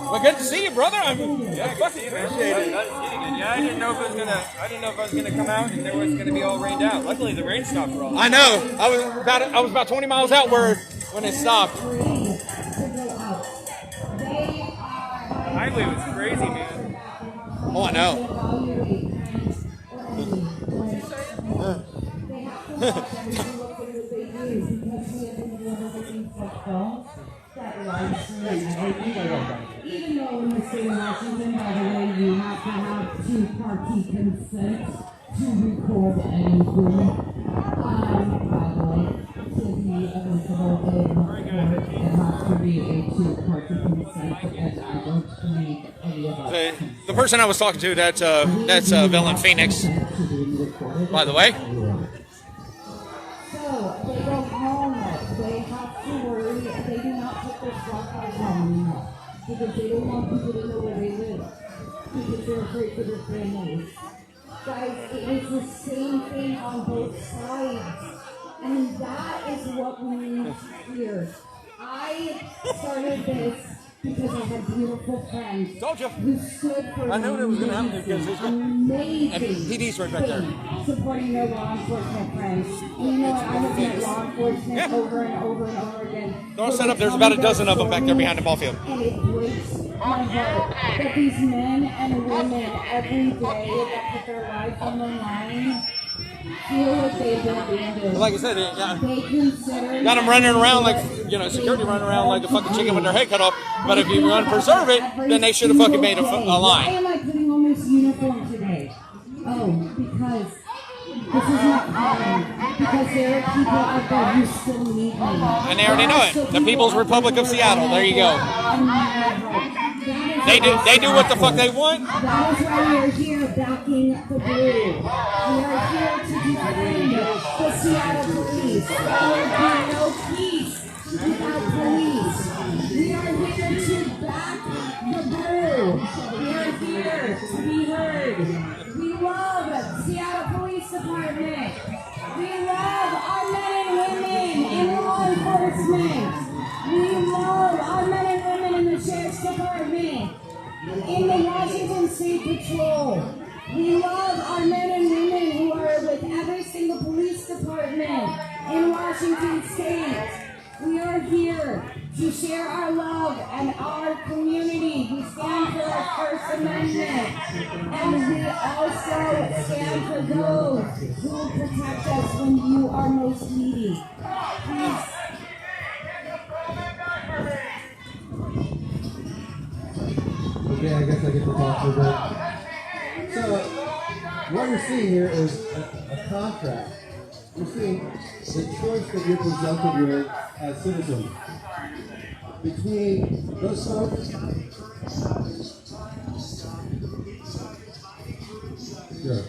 Well, good to see you, brother. I fucking appreciate it. Yeah, I didn't know if it was gonna come out and there was gonna be all rained out. Luckily, the rain stopped for all. I know. I was about 20 miles out when it stopped. The highway was crazy, man. Oh, I know. Even though in the state of Washington, by the way, you have to have two-party consent to record anything. By the way, to be eligible in court, it has to be a two-party consent, and I don't believe any of us. The person I was talking to, that's Villain Phoenix, by the way. So, they go home, they have to worry, they do not put their stuff at home anymore. Because they don't want people to know where they live. Because they're afraid for their families. Guys, it is the same thing on both sides. And that is what we need to hear. I started this because I had beautiful friends Told you. who stood for I knew it was going to happen because there's amazing and PD's right back there. things, supporting their law enforcement friends. And you know what? I have met law enforcement over and over and over again. Don't set up. There's about a dozen of them back there behind the ball field. And it breaks my heart that these men and women every day that put their life on the line feel like they've been abandoned. Like I said, yeah. They consider Got them running around like, security running around like a fucking chicken with their head cut off. But if you want to preserve it, then they should have fucking made a Why line. am I putting on this uniform today? Oh, because this is not common. Because there are people out there who still need me. And they already know it. The People's Republic of Seattle. There you go. They do what the fuck they want. That is why we are here backing the blue. We are here to defend the Seattle police. There would be no peace without police. We are here to back the blue. We are here to be heard. We love Seattle Police Department. We love our men and women in law enforcement. We love our men and women in the Sheriff's Department, in the Washington State Patrol. We love our men and women who are with every single police department in Washington State. We are here to share our love and our community. We stand for our First Amendment. And we also stand for those who will protect us when you are most needy. Please. Okay, I guess I get to talk for a bit. So, what we're seeing here is a contract. We're seeing the choice that you're presented with as citizens between those folks. Sure.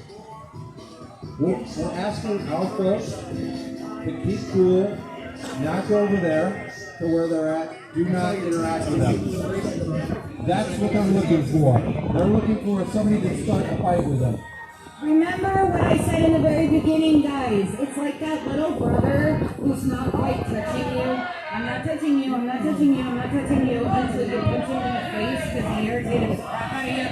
We're asking our folks to keep cool, not go over there to where they're at. Do not interact with them. That's what they're looking for. They're looking for somebody to start a fight with them. Remember what I said in the very beginning, guys. It's like that little brother who's not quite touching you. I'm not touching you, I'm not touching you, I'm not touching you until you punch him in the face because he irritated the crap out of you.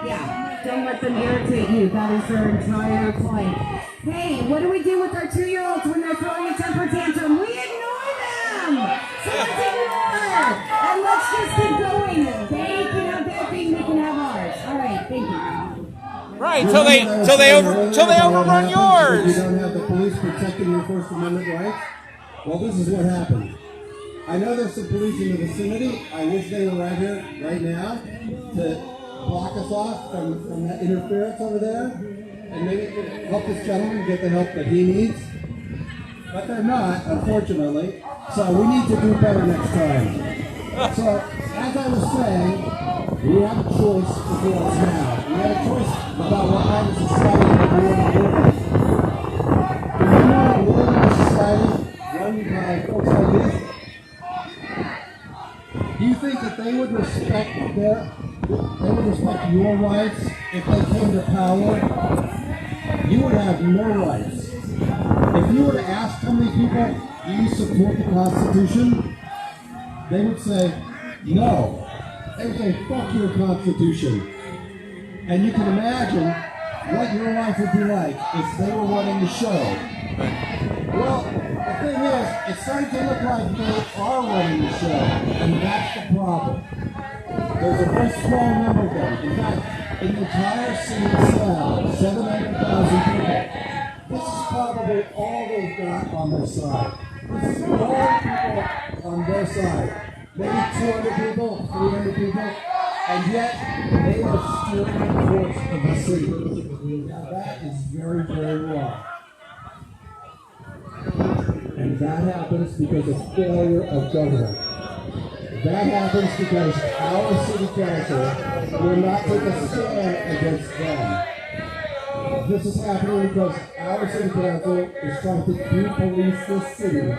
Yeah, don't let them irritate you. That is their entire point. Hey, what do we do with our 2-year-olds when they're throwing a temper tantrum? We ignore them! So let's ignore! And let's just keep going. They can have their thing, we can have ours. Alright, thank you. Right, till they overrun yours. You don't have the police protecting your First Amendment rights. Well, this is what happened. I know there's some police in the vicinity. I wish they were right here, right now, to block us off from that interference over there, and maybe help this gentleman get the help that he needs. But they're not, unfortunately. So we need to do better next time. So, as I was saying, we have a choice before us now. We have a choice about what kind of society that we want to live in. If we want to live in a society run by folks like this, do you think that they would respect your rights if they came to power? You would have no rights. If you were to ask how many people, do you support the Constitution? They would say, no. They would say, fuck your Constitution. And you can imagine what your life would be like if they were running the show. Well, the thing is, it's starting to look like they are running the show, and that's the problem. There's a very small number of them. In fact, in the entire city of Seattle, 700,000 people, this is probably all they've got on their side. This is all people on their side. Maybe 200 people, 300 people, and yet they are steering the course of the city. Now that is very, very wrong. And that happens because of failure of government. That happens because our city council will not take a stand against them. This is happening because our city council is trying to de-police this city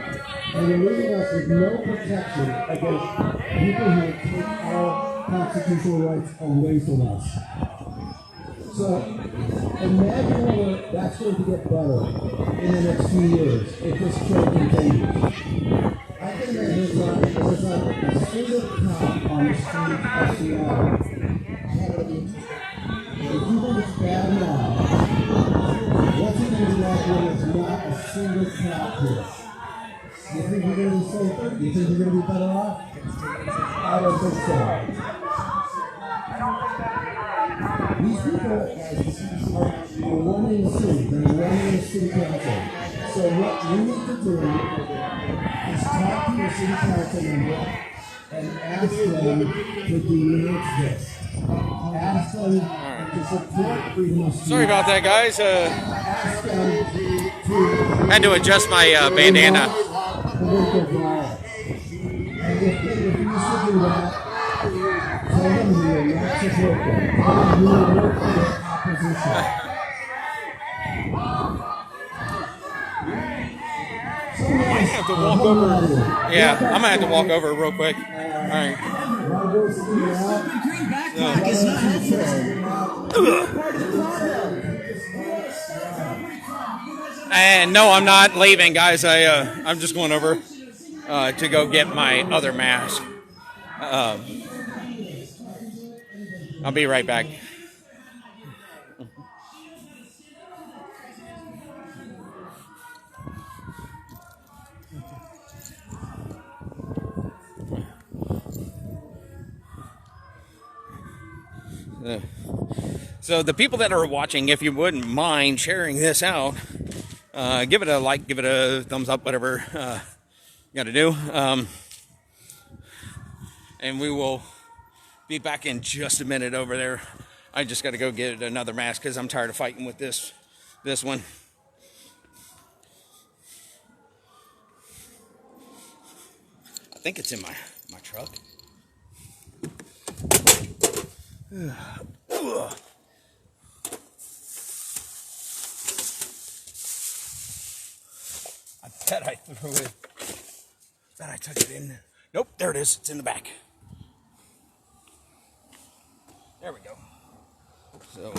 and leaving us with no protection against people who will take our constitutional rights away from us. So imagine where that's going to get better in the next few years if this trend continues. I can thing that hits on is there's like a single cop on the street of Seattle. I have it. If you think it's bad now, what's it going to be like when it's not a single cop here? You think you're going to be safer? You think you're going to be better off? I don't think so. These people are running the city. They're running the city council. So what we need to do is talk to the city council member and ask them to denounce this. Ask them to support freedom of speech. Sorry about that, guys. Ask them to Had to adjust my bandana. political violence. And if you should do that, tell them you are not support them. Tell them you will work for the opposition. I have to walk over. Yeah, I'm gonna have to walk over real quick. All right. And no, I'm not leaving, guys. I'm just going over to go get my other mask. I'll be right back. So the people that are watching, if you wouldn't mind sharing this out, give it a like, give it a thumbs up, whatever you got to do. And we will be back in just a minute over there. I just got to go get another mask because I'm tired of fighting with this one. I think it's in my truck. I bet I threw it. I bet I took it in. Nope, there it is. It's in the back. There we go. So.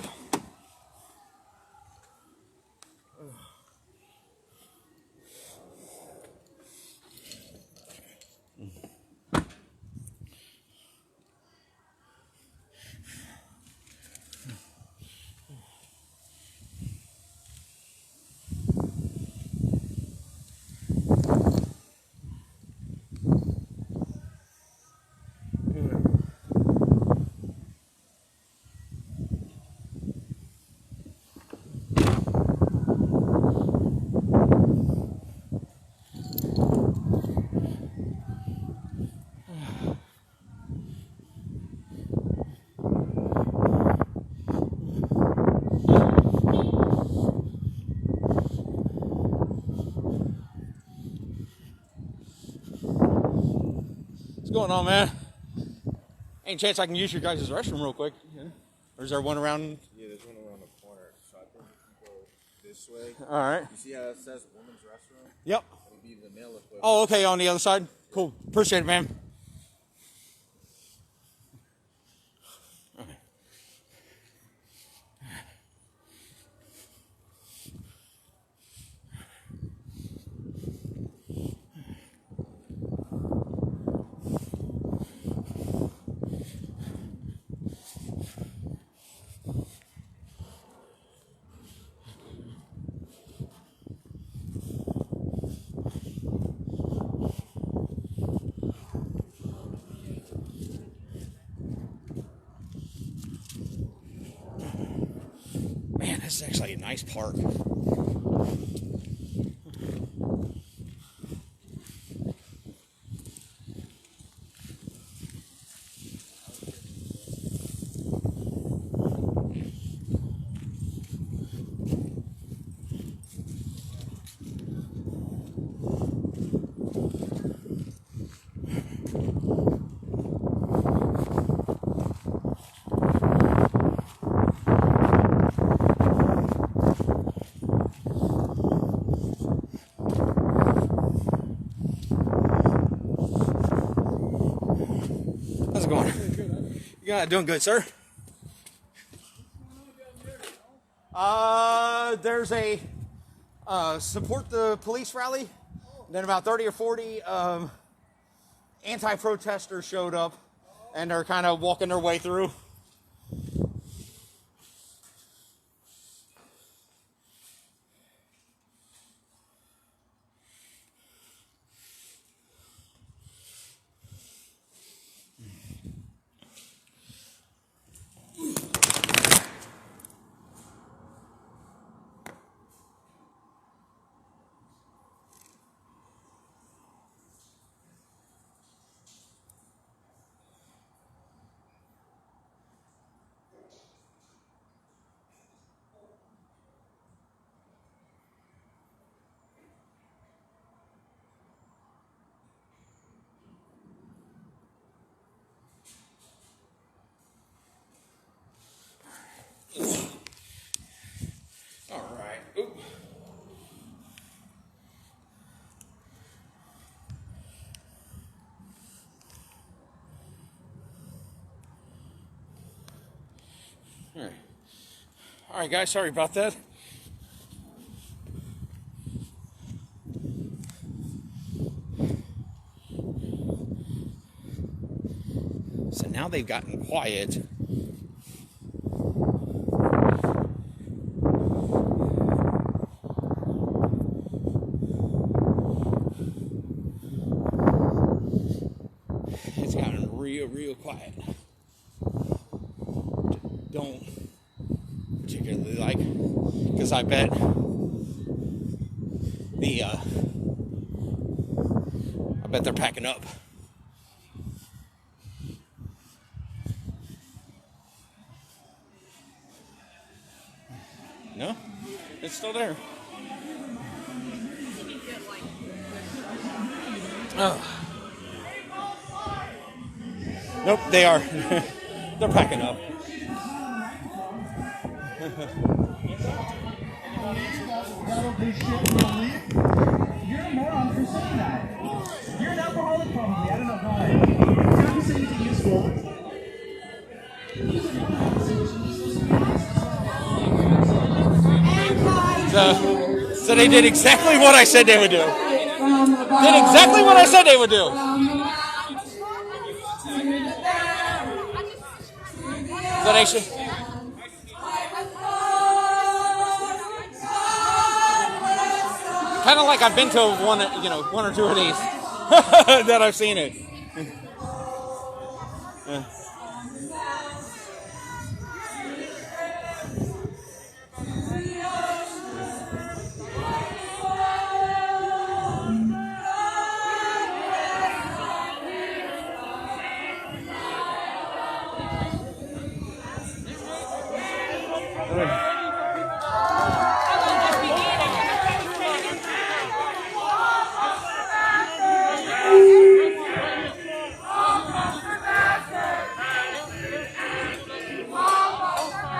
What's going on, man? Any chance I can use your guys' restroom real quick? Yeah. Or is there one around? Yeah, there's one around the corner. So I think if you go this way. All right. You see how it says women's restroom? Yep. It'll be the male equivalent. Oh, okay, on the other side? Cool. Appreciate it, man. Man, this is actually a nice park. How's it going? Yeah, doing good, sir. There's a support the police rally. Then about 30 or 40 anti-protesters showed up, and they're kind of walking their way through. All right. Oop. All right, guys. Sorry about that. So now they've gotten quiet. It's gotten real quiet. Don't particularly like, because I bet they're packing up. No, it's still there. Oh. Nope, they are. They're packing up. You're a moron for saying that. You're an alcoholic probably. I don't know why. You're not saying anything useful. So they did exactly what I said they would do. Did exactly what I said they would do. So they should. Kind of like I've been to one or two of these that I've seen it. Yeah.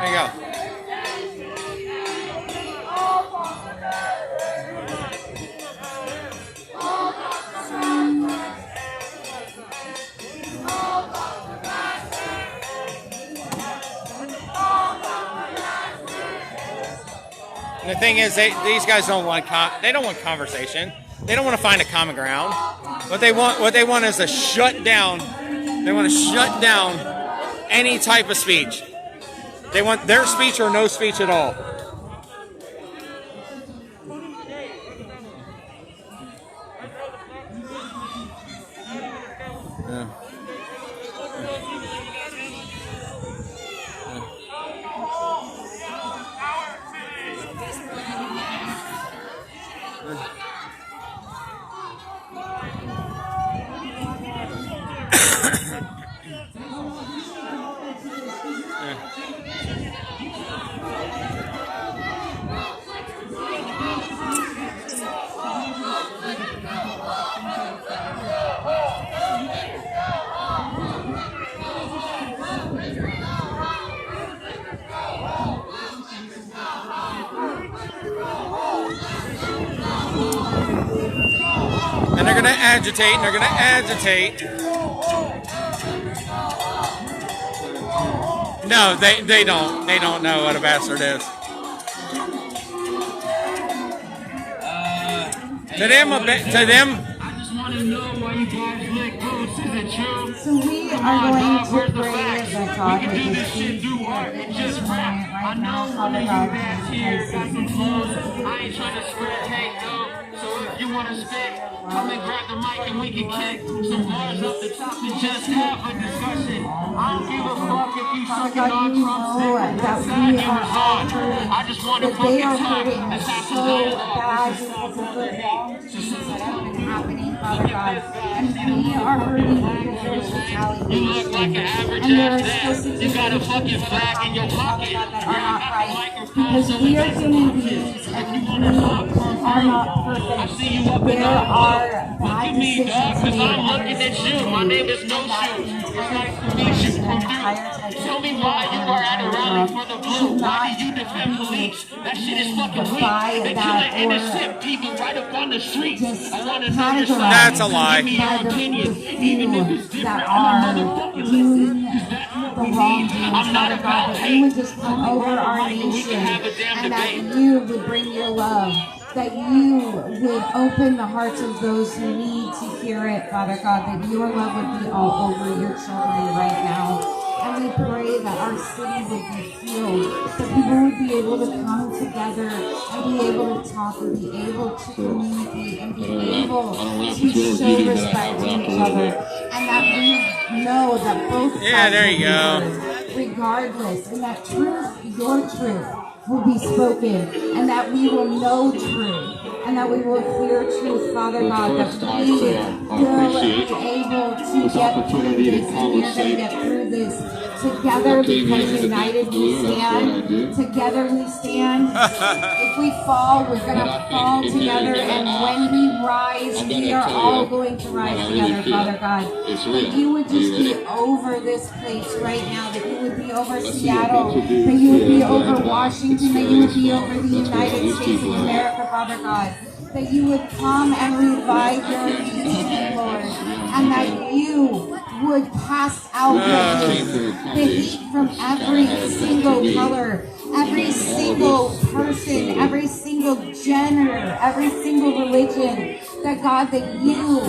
There you go. And the thing is, these guys don't want conversation. They don't want to find a common ground. What they want is a shut down. They want to shut down any type of speech. They want their speech or no speech at all. Yeah. And they're going to agitate, and they're going to agitate. No, they don't. They don't know what a bastard is. To them, I just want to know why you guys let go So we are going to pray that God would just be here in this moment right now, Father God, Jesus Christ. I ain't trying to spread hate, though. So if you want to spit, come and grab the mic and we can kick some bars up the top and just have a discussion. I don't give a fuck if you sucking on Trump's dick or what side you was on. I just want to fucking talk. Let's have some dialogue. Because of the wrong things that have been happening, Father God. And we are hurting because there is retaliation. You look like an average ass dad. You got a fucking flag in your pocket. That are not right. Because we are human beings and we are not perfect. There are bad decisions made. I'm looking at you. My name is No Shoe. It's nice to meet you. Tell me why you are at a rally for the blue. Why do you defend police? That shit is fucking weak. They're killing innocent people right up on the street. I want to know your side. That's a lie. Give me your opinion. Even if it's different, That I'm are a motherfucking doing listener. the wrong things, I'm not Father God, about that you would hate. just come over our We can nation have a damn and that debate. you would bring your love, that you would open the hearts of those who need to hear it, Father God, that your love would be all over your children right now. And we pray that our city would be healed, that people would be able to come together and be able to talk and be able to communicate and be able to show respect to each other. And that we know that both sides there you will be go. heard, regardless, and that truth, your truth, will be spoken, and that we will know truth, and that we will hear truth, Father God, that we will be able to get through this, and we're going to get through this together because united we stand. Together we stand. If we fall, we're going to fall together, and when we rise, we are all going to rise together, Father God. That you would just be over this place right now, that you would be over Seattle, that you would be over Washington, that you would be over the United States of America, Father God. That you would come and revive your nation, Lord, and that you would cast out the hate from every single color, every single person, every single gender, every single religion. That God, that you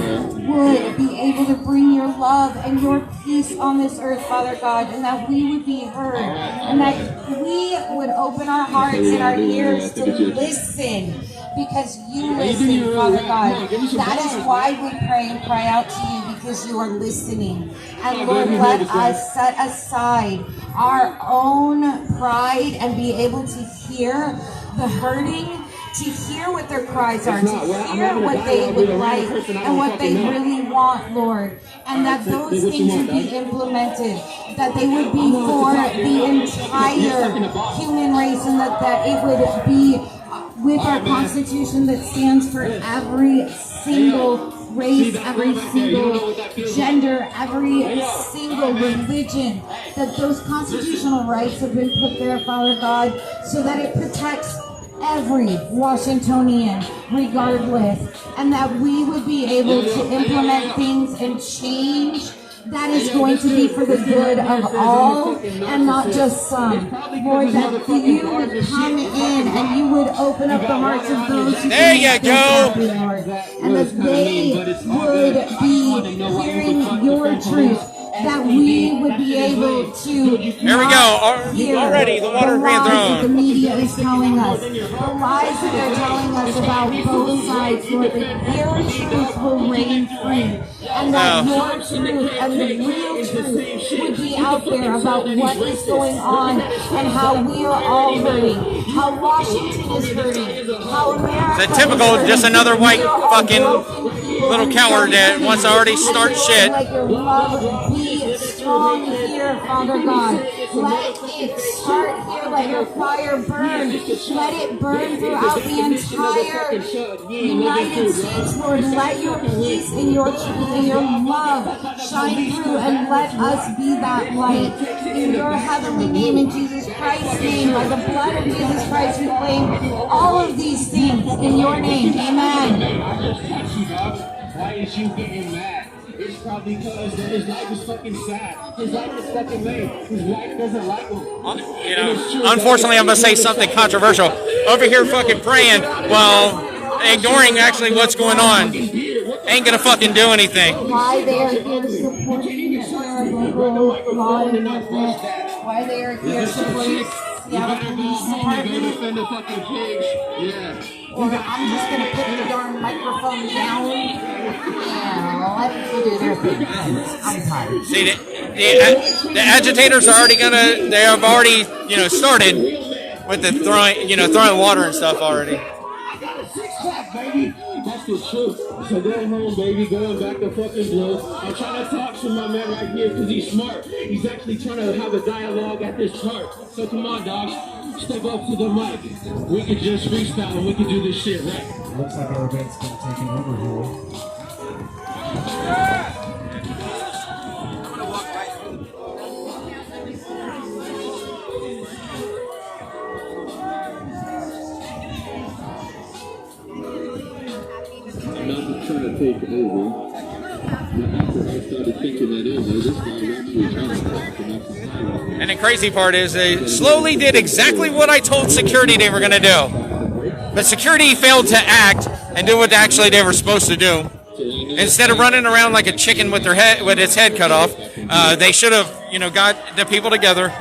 would be able to bring your love and your peace on this earth, Father God, and that we would be heard, and that we would open our hearts and our ears to listen, because you listen, Father God. That is why we pray and cry out to you, because you are listening. And Lord, let us set aside our own pride and be able to hear the hurting, to hear what their cries are, to hear what they would like and what they really want, Lord. And that those things would be implemented, that they would be for the entire human race, and that it would be with our Constitution that stands for every single race, every single gender, every single religion, that those constitutional rights have been put there, Father God, so that it protects every Washingtonian, regardless, and that we would be able to implement things and change that is going to be for the good of all and not just some. Lord, that you would come in and you would open up the hearts of those who there you go, Lord, and that they would be hearing your truth. That we would be able to. There we go. Already, the water being thrown. The media is telling us, the lies that they're telling us about both sides, Lord, that your truth will reign free, and that your truth and the real truth would be out there about what is going on and how we are all hurting, how Washington is hurting, how America. It's a typical, just another white fucking little coward that wants to already start shit. Like your love be strong here, Father God. Let it start here, let your fire burn. Let it burn throughout the entire United States, Lord. Let your peace and your truth and your love shine through, and let us be that light. In your heavenly name, in Jesus Christ's name, by the blood of Jesus Christ, we claim all of these things in your name. Amen. Why is you getting mad? It's probably because his life is fucking sad. His life is fucking lame. His wife doesn't like him. You know, unfortunately, I'm going to say something controversial. Over here fucking praying while ignoring actually what's going on. Ain't going to fucking do anything. Why they are here to support political law enforcement, why they are here to police Seattle Police Department. The fucking pigs. Yeah. Or I'm just going to put the darn microphone down and let people do their thing. I'm tired. See, the agitators are already gonna. They have already, started with the throwing water and stuff already. That's the truth. So go home, baby. Going back to fucking blow. I'm trying to talk to my man right here because he's smart. He's actually trying to have a dialogue at this chart. So come on, dog. Step up to the mic. We can just freestyle and we can do this shit, right? Looks like our event's been taken over here. I'm not trying to take over. But after I started thinking that over, this guy actually trying to talk about And the crazy part is they slowly did exactly what I told security they were going to do. But security failed to act and do what actually they were supposed to do. Instead of running around like a chicken with its head cut off, they should have, got the people together,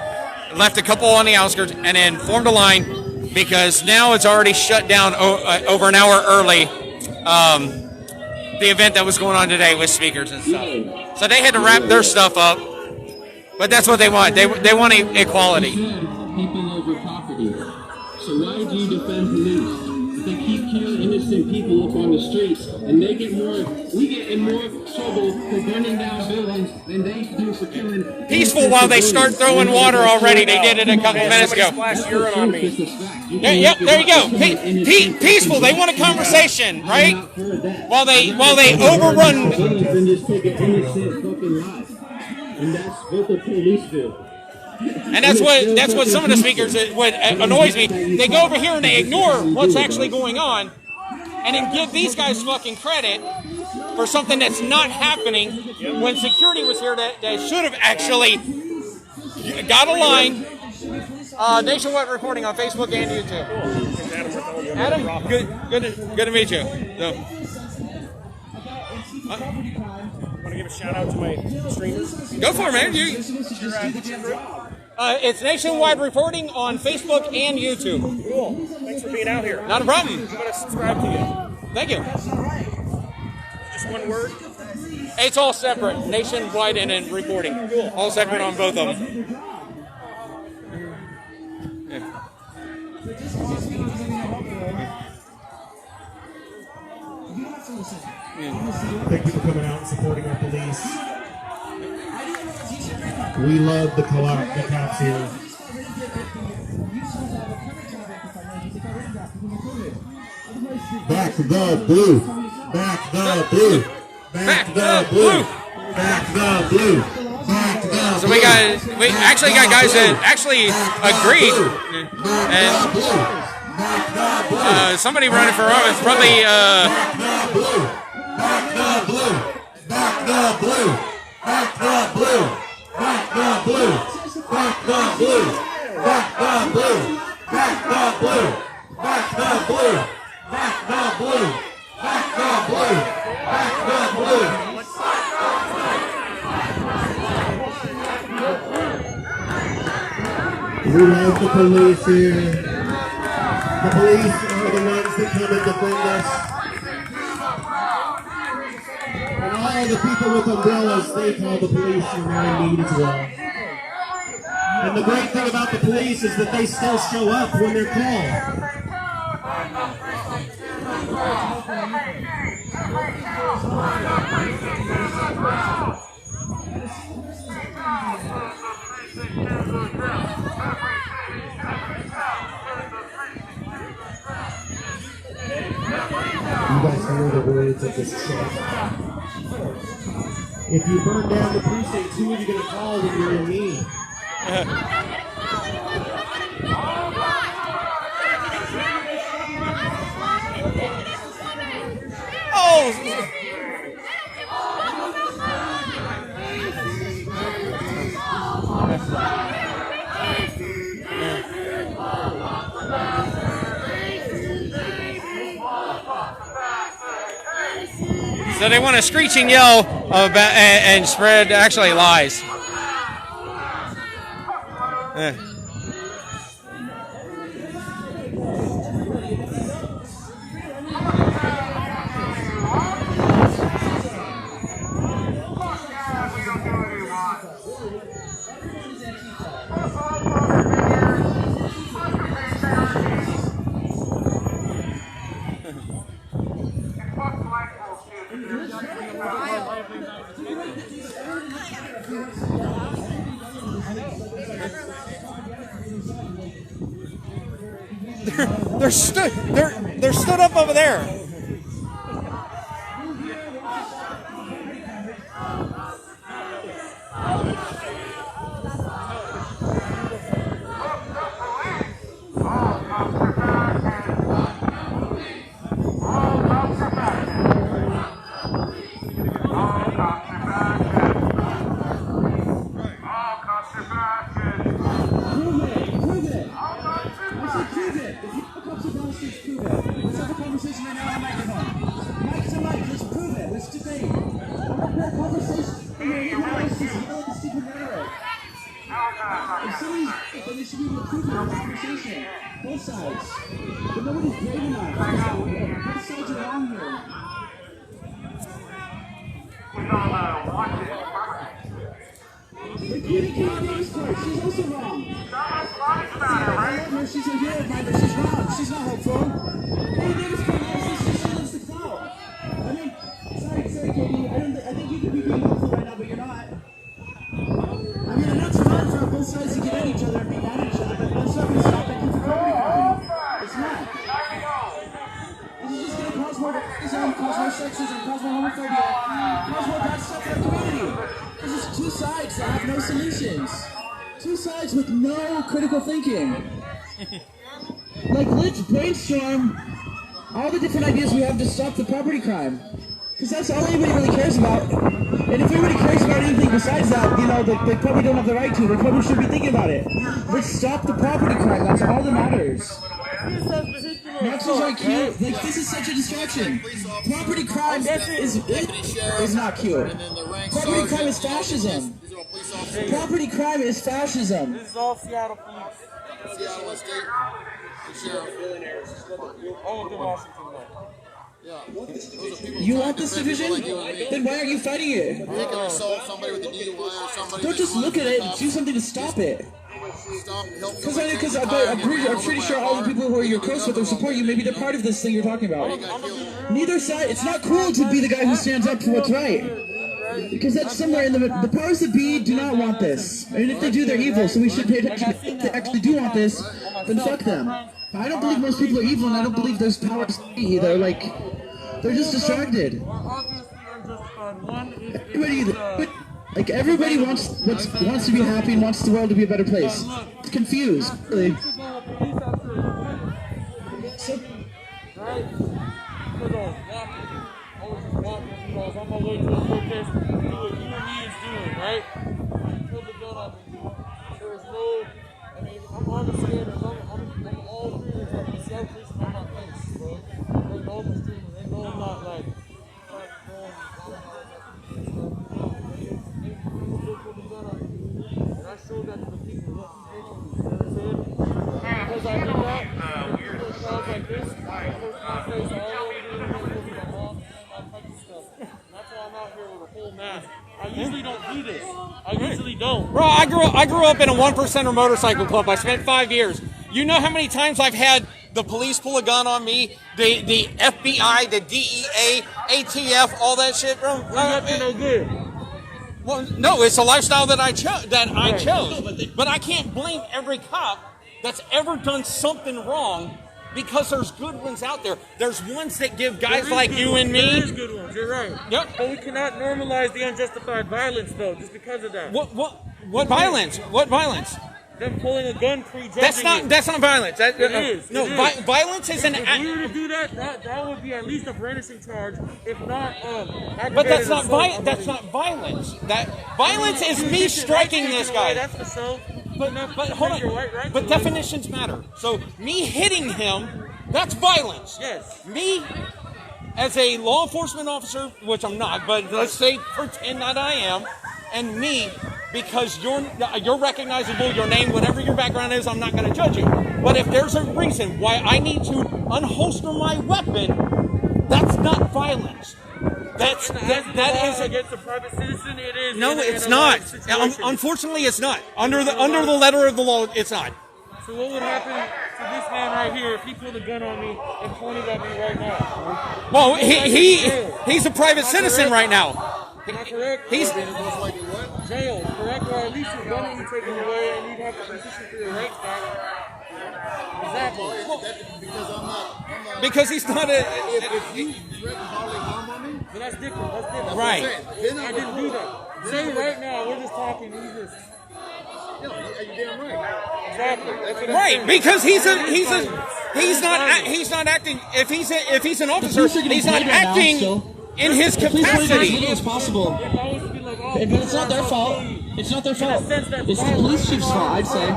left a couple on the outskirts, and then formed a line, because now it's already shut down over an hour early. The event that was going on today with speakers and stuff. So they had to wrap their stuff up. But that's what they want. They want equality. People over property. So why do you defend police? They keep killing innocent people up on the streets, and we get in more trouble for burning down buildings than they do for killing. Peaceful while they start throwing water already. They did it a couple minutes ago. Urine on me. Yep, there you go. Peaceful. They want a conversation, right? While they overrun. And just take an innocent fucking life. And that's what the police do. And that's what some of the speakers, what annoys me. They go over here and they ignore what's actually going on, and then give these guys fucking credit for something that's not happening when security was here that should have actually got a line. Nationwide reporting on Facebook and YouTube. Adam, good to meet you. Want to give a shout out to my streamers? Go for it, man. What's your group? It's Nationwide Reporting on Facebook and YouTube. Cool. Thanks for being out here. Not a problem. I'm going to subscribe to you. Thank you. Just one word? It's all separate. Nationwide and then reporting. Cool. All separate on both of them. Yeah. Thank you for coming out and supporting our police. We love the cops here. Back the blue. Back the blue. Back the blue. Back the blue. Back the blue. So we actually got guys that actually agreed, and somebody running for office probably. Back the blue. Back the blue. Back the blue. Back the blue. Back the blue. Back the blue. Back the blue. Back the blue. Back the blue. Back the blue. Back the blue. Back the blue. We love the police here. The police are the ones that come and defend us. And all the people with umbrellas, they call the police when they're in need as well. And the great thing about the police is that they still show up when they're called. You guys hear the words of this chant. If you burn down the precinct, who are you going to call when you're in need? Oh! So they want a screeching yell about, and spread actually lies. They're stood up over there. Both sides. But nobody's brave enough. Both sides are wrong here. They're communicating this part. She's also wrong. I love her. She's a hero fighter. She's wrong. She's not hopeful. Katie Davis can't use this. She loves the clout. I mean, sorry, Katie. I think you could be being hopeful right now, but you're not. I mean, I know it's fun for both sides to get at each other and be mad at each other, but that's not going to stop that kid from property crime. It's not. This is just going to cause more racism, cause more sexism, cause more homophobia, cause more bad stuff in our community. Because it's two sides that have no solutions. Two sides with no critical thinking. Like, let's brainstorm all the different ideas we have to stop the property crime. Because that's all anybody really cares about. And if anybody cares about anything besides that, you know, they probably don't have the right to. They probably should be thinking about it. Let's stop the property crime. That's all that matters. Nazis are cute. Like, this is such a distraction. Property crime is not cute. Property crime is fascism. Property crime is fascism. This is all Seattle police. Seattle State and Sheriff. All of Washington, though. Yeah. You want this division? Then why aren't you fighting it? They can assault somebody with a DUI or somebody. Don't just look at it and do something to stop it. Because I'm pretty sure all the people who are you're close with or support you, maybe they're part of this thing you're talking about. Neither side, it's not cool to be the guy who stands up for what's right. Because that's somewhere in the powers that be do not want this. And if they do, they're evil, so we should pay attention. If they actually do want this, then fuck them. I don't believe most people are evil, and I don't believe there's powers to be either. Like, they're just distracted. Everybody wants to be happy and wants the world to be a better place. It's confused. Really. So, on my way to a protest, do what you and me is doing, right? Pull the gun up and there's no, I mean, I'm understanding, I'm all feelings of the selfish on my face, bro. They know the streamers, they know I'm not like pull the gun up and I showed that to the people, what you think of me, because I do that, people in crowds like this, I push my face all over the internet, my mom, all types of stuff. That's why I'm out here with a full mask. I usually don't do this. I usually don't. Bro, I grew up in a 1%er motorcycle club. I spent 5 years. You know how many times I've had the police pull a gun on me, the FBI, the DEA, ATF, all that shit, bro? That's no good. Well, no, it's a lifestyle that I chose. But I can't blame every cop that's ever done something wrong. Because there's good ones out there. There's ones that give guys like you and me. There is good ones. You're right. Yep. But we cannot normalize the unjustified violence, though, just because of that. What violence? What violence? Them pulling a gun pre-judging. That's not violence. It is. No, violence is an. If we were to do that would be at least a brandishing charge, if not But that's not violence. That's not violence. That violence is me striking this guy. That's the self. But hold on. But definitions matter. So me hitting him, that's violence. Yes. Me as a law enforcement officer, which I'm not, but let's say pretend that I am, and me because you're recognizable, your name, whatever your background is, I'm not going to judge you. But if there's a reason why I need to unholster my weapon, that's not violence. That is against a private citizen. It is. No, it's not. Unfortunately, it's not. Under the letter of the law, it's not. So what would happen to this man right here if he pulled a gun on me and pointed at me right now? Well, he's a private citizen right now. Am I correct? He's jail, correct? Or at least your gun would be taken away and you'd have to petition for your rights back. Exactly. Because I'm not. Because he's not a. If you threaten bodily harm on me, but that's different. That's different. Right. I didn't do that. Say right now, we're just talking. You just. you're damn right. Exactly. That's what I'm Right, saying. because he's not acting. If he's an officer, he's not acting in his capacity. As possible. But it's not their fault. It's not their fault. It's the police chief's fault, I'd say.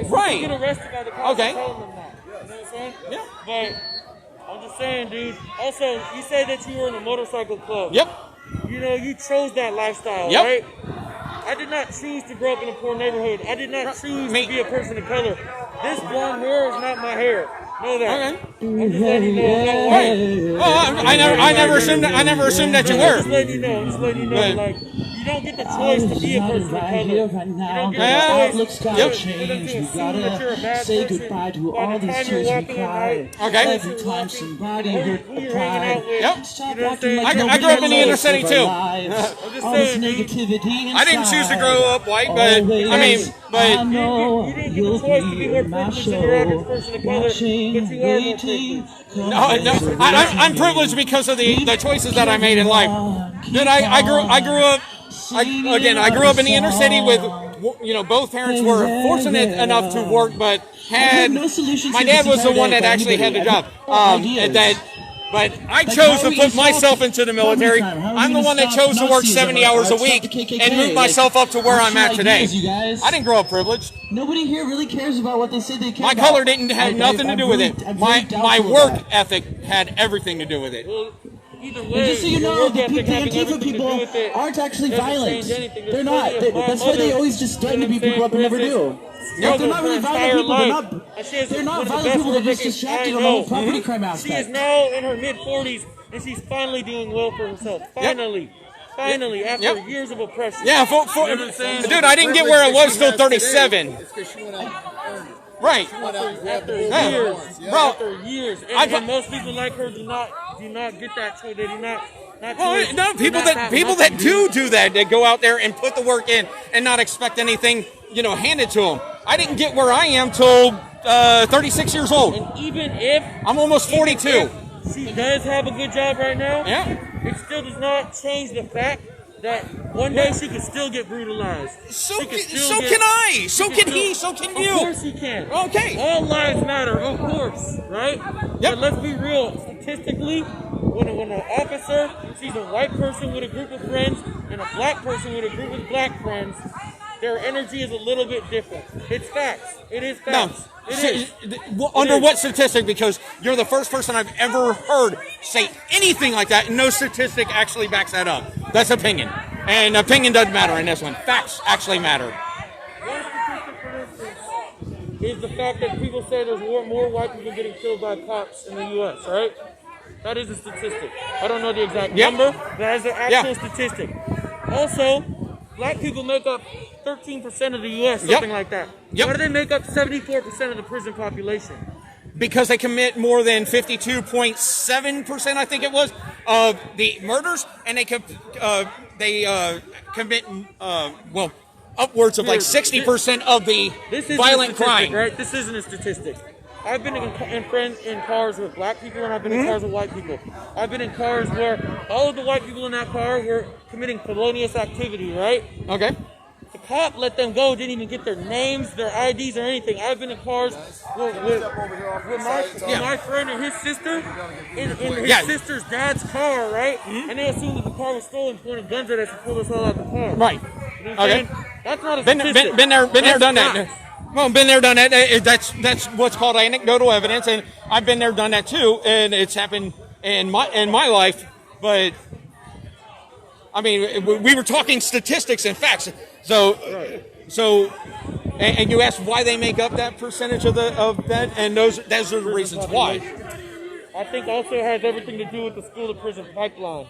Right. You get arrested by the cops Okay. and telling them that. You know what I'm saying? Yeah. But I'm just saying, dude. Also, you said that you were in a motorcycle club. Yep. You know, you chose that lifestyle, Yep. right? I did not choose to grow up in a poor neighborhood. I did not choose to be a person of color. This blonde hair is not my hair. Know that. Okay. I'm just letting you know. I'm not white. Well, I never assumed that you I'm were. just letting you know. I'm just letting you know. Right. Like, you don't get the choice to be a person of color. You don't get the Outlook's choice gotta to change. We assume that you're a gotta bad say person goodbye to by all the these time tears you're we walking cried. Okay. Every time somebody hurt who a you're hanging out pride. with. Yep. Stop You know what I'm acting saying? like I nobody grew up in the inner knows city of too. our lives. I'm just All this saying, dude. negativity I didn't choose to inside. grow up white, but I mean, I know You didn't get you'll the choice to be more be my privileged than your average show. person of color, but Watching, you are more waiting. privileged. I'm privileged because of the choices that I made in life. Dude, I grew up. I grew up in the inner city with, both parents were fortunate enough to work, but my dad was the one that actually had the job. But I chose to put myself into the military. I'm the one that chose to work 70 hours a week and move myself up to where I'm at today. I didn't grow up privileged. Nobody here really cares about what they say they care My about. color didn't have nothing to do with it. My work ethic had everything to do with it. Either And way, just so you your know, work the ethic having Antifa everything to do people with it aren't actually doesn't violent. change anything. They're There's not. plenty of my That's why they mother always just threaten to be people up and never do. They're not really violent people. They're not violent people. They're just distracted on the whole property crime She is aspect. now in her mid-40s, and she's finally doing well for herself. Finally. Finally, after years of oppression. Yeah, dude, I didn't get where I was till 37. It's because she went out and earned it. Right. She went out and grabbed After the years, ones. Yeah. Bro, after years, and most people like her do not get that choice. They do not. Well, no, people that do that, that go out there and put the work in and not expect anything, handed to them. I didn't get where I am till 36 years old. And even if I'm almost 42. if she does have a good job right now, Yeah. it still does not change the fact that one day she could still get brutalized. So She could can still I. So she can could he. still- So can Of you. course he can. Okay. All lives matter, of course, right? Yep. But let's be real. Statistically, when an officer sees a white person with a group of friends and a black person with a group of black friends, their energy is a little bit different. It's facts. It is No. facts. It is. Under what statistic? Because you're the first person I've ever heard say anything like that, and no statistic actually backs that up. That's opinion. And opinion doesn't matter in this one. Facts actually matter. One statistic, for instance, is the fact that people say there's more white people getting killed by cops in the U.S., right? That is a statistic. I don't know the exact number, but that is an actual statistic. Also, black people make up 13% of the U.S., something like that. Why do they make up 74% of the prison population? Because they commit more than 52.7%, I think it was, of the murders, and they commit upwards of like 60% of the violent crime. Right? This isn't a statistic. I've been in cars with black people, and I've been in cars with white people. I've been in cars where all of the white people in that car were committing felonious activity, right? Okay. The cop let them go, didn't even get their names, their IDs, or anything. I've been in cars with my friend and his sister in his sister's dad's car, right? And they assumed that the car was stolen, pointed guns at us and pulled us all out the car. Right. You know what I'm saying? That's not a Been statistic. there, done that. Well, been there, done that. That's what's called anecdotal evidence, and I've been there, done that too, and it's happened in my life. But I mean, we were talking statistics and facts. So, and you asked why they make up that percentage of that, and those are the reasons why. I think also it has everything to do with the school to prison pipeline.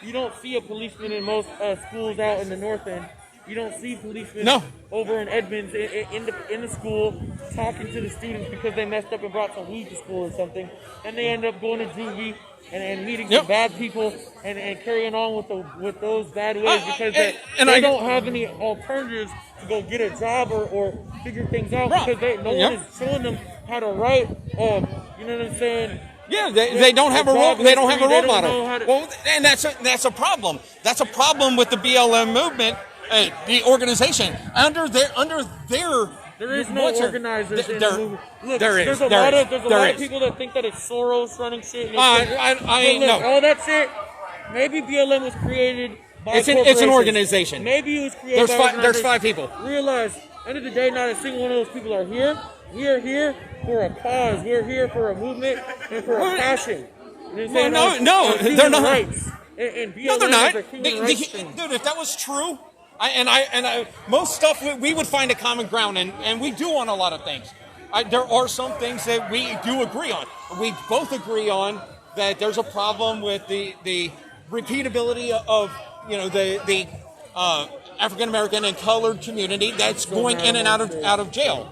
You don't see a policeman in most schools out in the north end. You don't see policemen over in Edmonds in the school talking to the students because they messed up and brought some weed to school or something, and they end up going to juvie and meeting some bad people and carrying on with those bad ways because they don't have any alternatives to go get a job or figure things out because no one is showing them how to write. You know what I'm saying? Yeah, they don't have a role. They don't have a role model. Well, and that's a problem. That's a problem with the BLM movement, the organization. Under their. There is no organizers in the movement. Look, there's a lot of people that think that it's Soros running shit. And all that shit. Maybe BLM was created by it's an organization. Maybe it was created There's 5 people. Realize, end of the day, not a single one of those people are here. We are here for a cause. We're here for a movement and for a passion. Well, no, they're not. Rights. And BLM no, they're not. Dude, if that was true, most stuff we would find a common ground, and we do on a lot of things. There are some things that we do agree on. We both agree on that there's a problem with the repeatability of the African American and colored community that's going in and out of jail.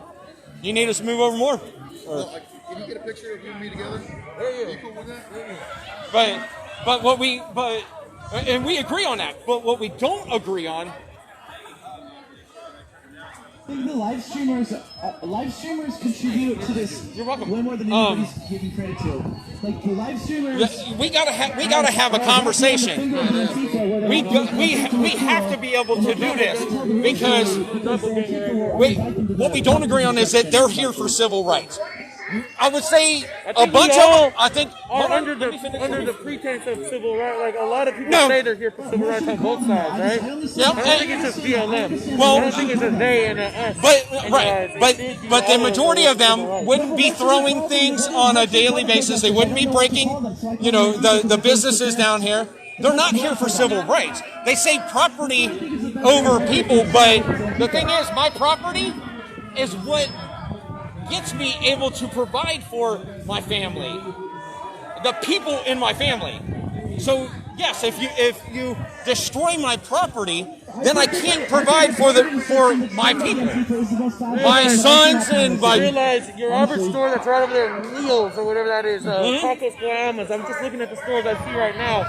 You need us to move over more? Can you get a picture of you and me together? Yeah. You cool with that? And we agree on that. But what we don't agree on. I think the live streamers contribute to this. You're welcome. Way more than anybody's giving credit to. Like the live streamers. We gotta have a conversation. We have to be able to do this because what we don't agree on is that they're here for civil rights. I would say a bunch of them. I think under the pretense of civil rights, like a lot of people say they're here for civil rights on both sides, right? Yep. I don't think it's just BLM. Well, I don't think it's a they and a us. But the majority of them wouldn't be throwing things on a daily basis. They wouldn't be breaking, the businesses down here. They're not here for civil rights. They say property over people, but the thing is, my property is what gets me able to provide for my family, the people in my family. So yes, if you destroy my property, then I can't provide for my people, my sons and my. Realize your average store that's right over there, Neil's or whatever that is, Tacos Guayamas. I'm just looking at the stores I see right now.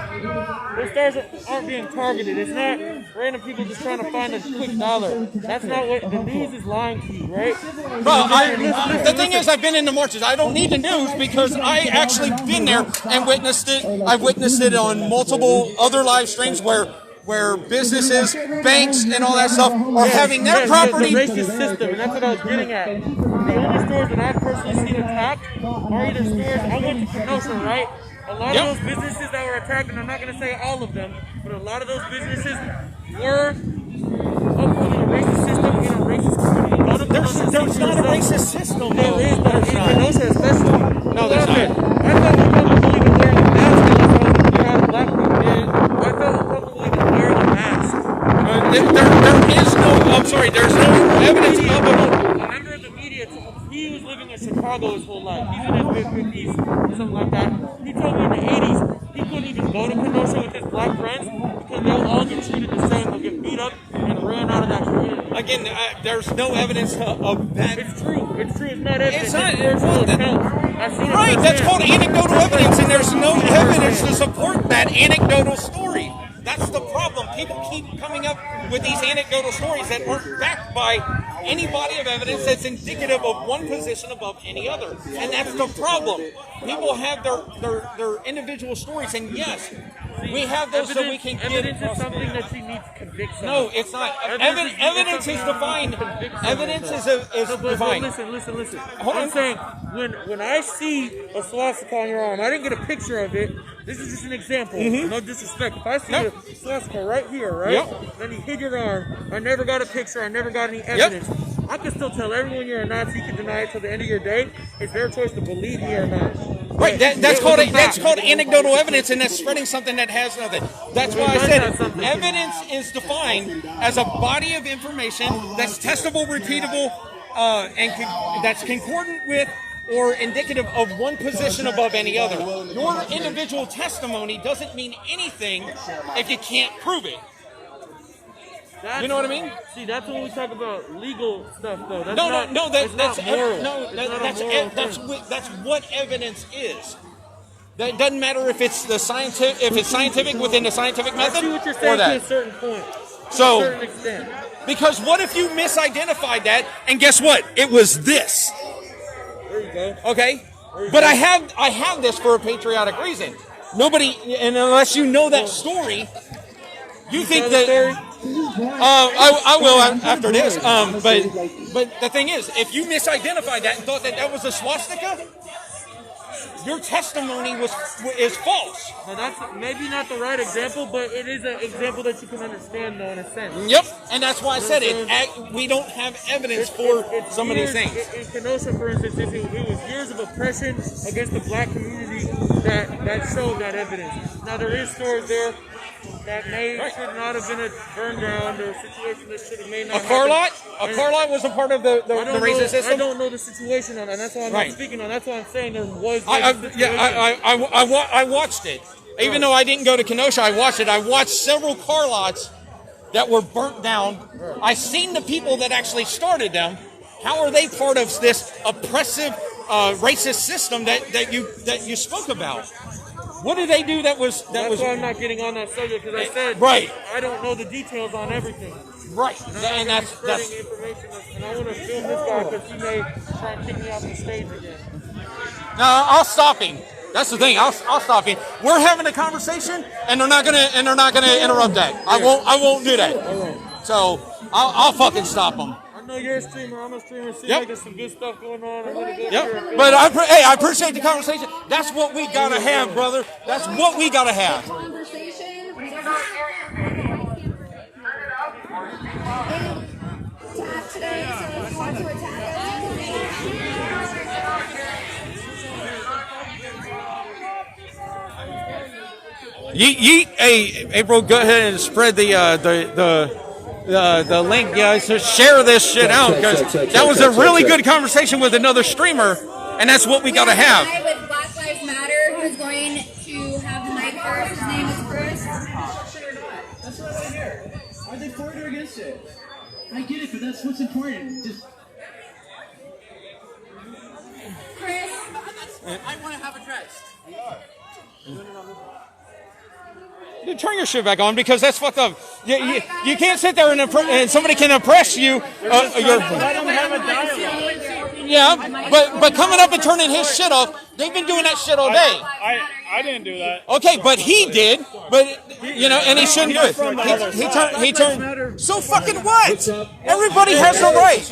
Those stores aren't being targeted. It's not random people just trying to find a quick dollar. That's not what the news is lying to you, right? Well, the thing is, I've been in the marches. I don't need the news because I actually been there and witnessed it. I've witnessed it on multiple other live streams where businesses, banks, and all that stuff are having their property. The racist system, and that's what I was getting at. The only stores that I've personally seen attacked are either stores. I went to Kenosha, right? A lot of those businesses that were attacked, and I'm not going to say all of them, but a lot of those businesses were upholding a racist system in a racist community. There's not a racist system. There is, but in Kenosha especially. No, there's not. I felt uncomfortable even wearing a mask unless I was with a crowd of black people. I felt uncomfortable even wearing a mask. There's no evidence of it. A member of the media, he was living in Chicago his whole life. He's in his mid-50s or something like that. He told me in the 80s he couldn't even go to Kenosha with his black friends because they'll all get treated the same. They'll get beat up and ran out of that community. Again, there's no evidence of that. It's true. It's not evidence. It's not. Right, that's called anecdotal evidence, and there's no evidence to support that anecdotal story. That's the problem. People keep coming up with these anecdotal stories that aren't backed by any body of evidence that's indicative of one position above any other. And that's the problem. People have their individual stories, and yes, we have those so we can get evidence is something that you need to convict someone. No, it's not. Evidence is defined. Evidence is defined. Listen. I'm saying when I see a swastika on your arm, I didn't get a picture of it. This is just an example. No disrespect. If I see a swastika right here, right, then you hit your arm. I never got a picture. I never got any evidence. I can still tell everyone you're a Nazi. You can deny it till the end of your day. It's their choice to believe me or not. Right, that's called anecdotal evidence, and that's spreading something that has nothing. That's why I said evidence is defined as a body of information that's testable, repeatable, and that's concordant with or indicative of one position above any other. Your individual testimony doesn't mean anything if you can't prove it. You know what I mean? See, that's when we talk about legal stuff, though. That's that's what evidence is. That doesn't matter if it's scientific within the scientific method. I see what you're saying to a certain point. So, to a certain extent. Because what if you misidentified that, and guess what? It was this. There you go. Okay, but I have this for a patriotic reason. Nobody, and unless you know that story, you think that. I will after this. But the thing is, if you misidentified that and thought that was a swastika, your testimony is false. Now that's maybe not the right example, but it is an example that you can understand, though, in a sense. Yep, and that's why I said it. We don't have evidence for some of these things. In Kenosha, for instance, it was years of oppression against the black community that showed that evidence. Now there is stores there that should not have been burned down, or a situation that should have made not A car lot was a part of the racist system? I don't know the situation on that, and that's why I'm not speaking on. That's why I'm saying there was I watched it. Even though I didn't go to Kenosha, I watched it. I watched several car lots that were burnt down. I seen the people that actually started them. How are they part of this oppressive, racist system that you spoke about? What did they do that was... That's why I'm not getting on that subject, because I said I don't know the details on everything. Right. And that's information, and I want to film this guy because he may try and kick me off the stage again. No, I'll stop him. That's the thing. I'll stop him. We're having a conversation, and they're not gonna interrupt that. I won't do that. So I'll fucking stop them. I know you're a streamer. I'm a streamer. Seems like there's some good stuff going on. I'm gonna go Yep. But I appreciate the conversation. That's what we gotta have, brother. That's what we gotta have. Hey, April, go ahead and spread the link, guys. So share this shit out, because that was a really good conversation with another streamer, and that's what we gotta have. The guy with Black Lives Matter who's going to have the mic first. His name is Chris. That's what I hear. Are they for it or against it? I get it, but that's what's important. Just Chris. I want to have a dress. Dude, turn your shit back on, because that's fucked up. You can't sit there and somebody can oppress you. Yeah, but coming up and turning his shit off, they've been doing that shit all day. I didn't do that. Okay, but he did. But and he shouldn't do it. He turned. So fucking what? Everybody has the right.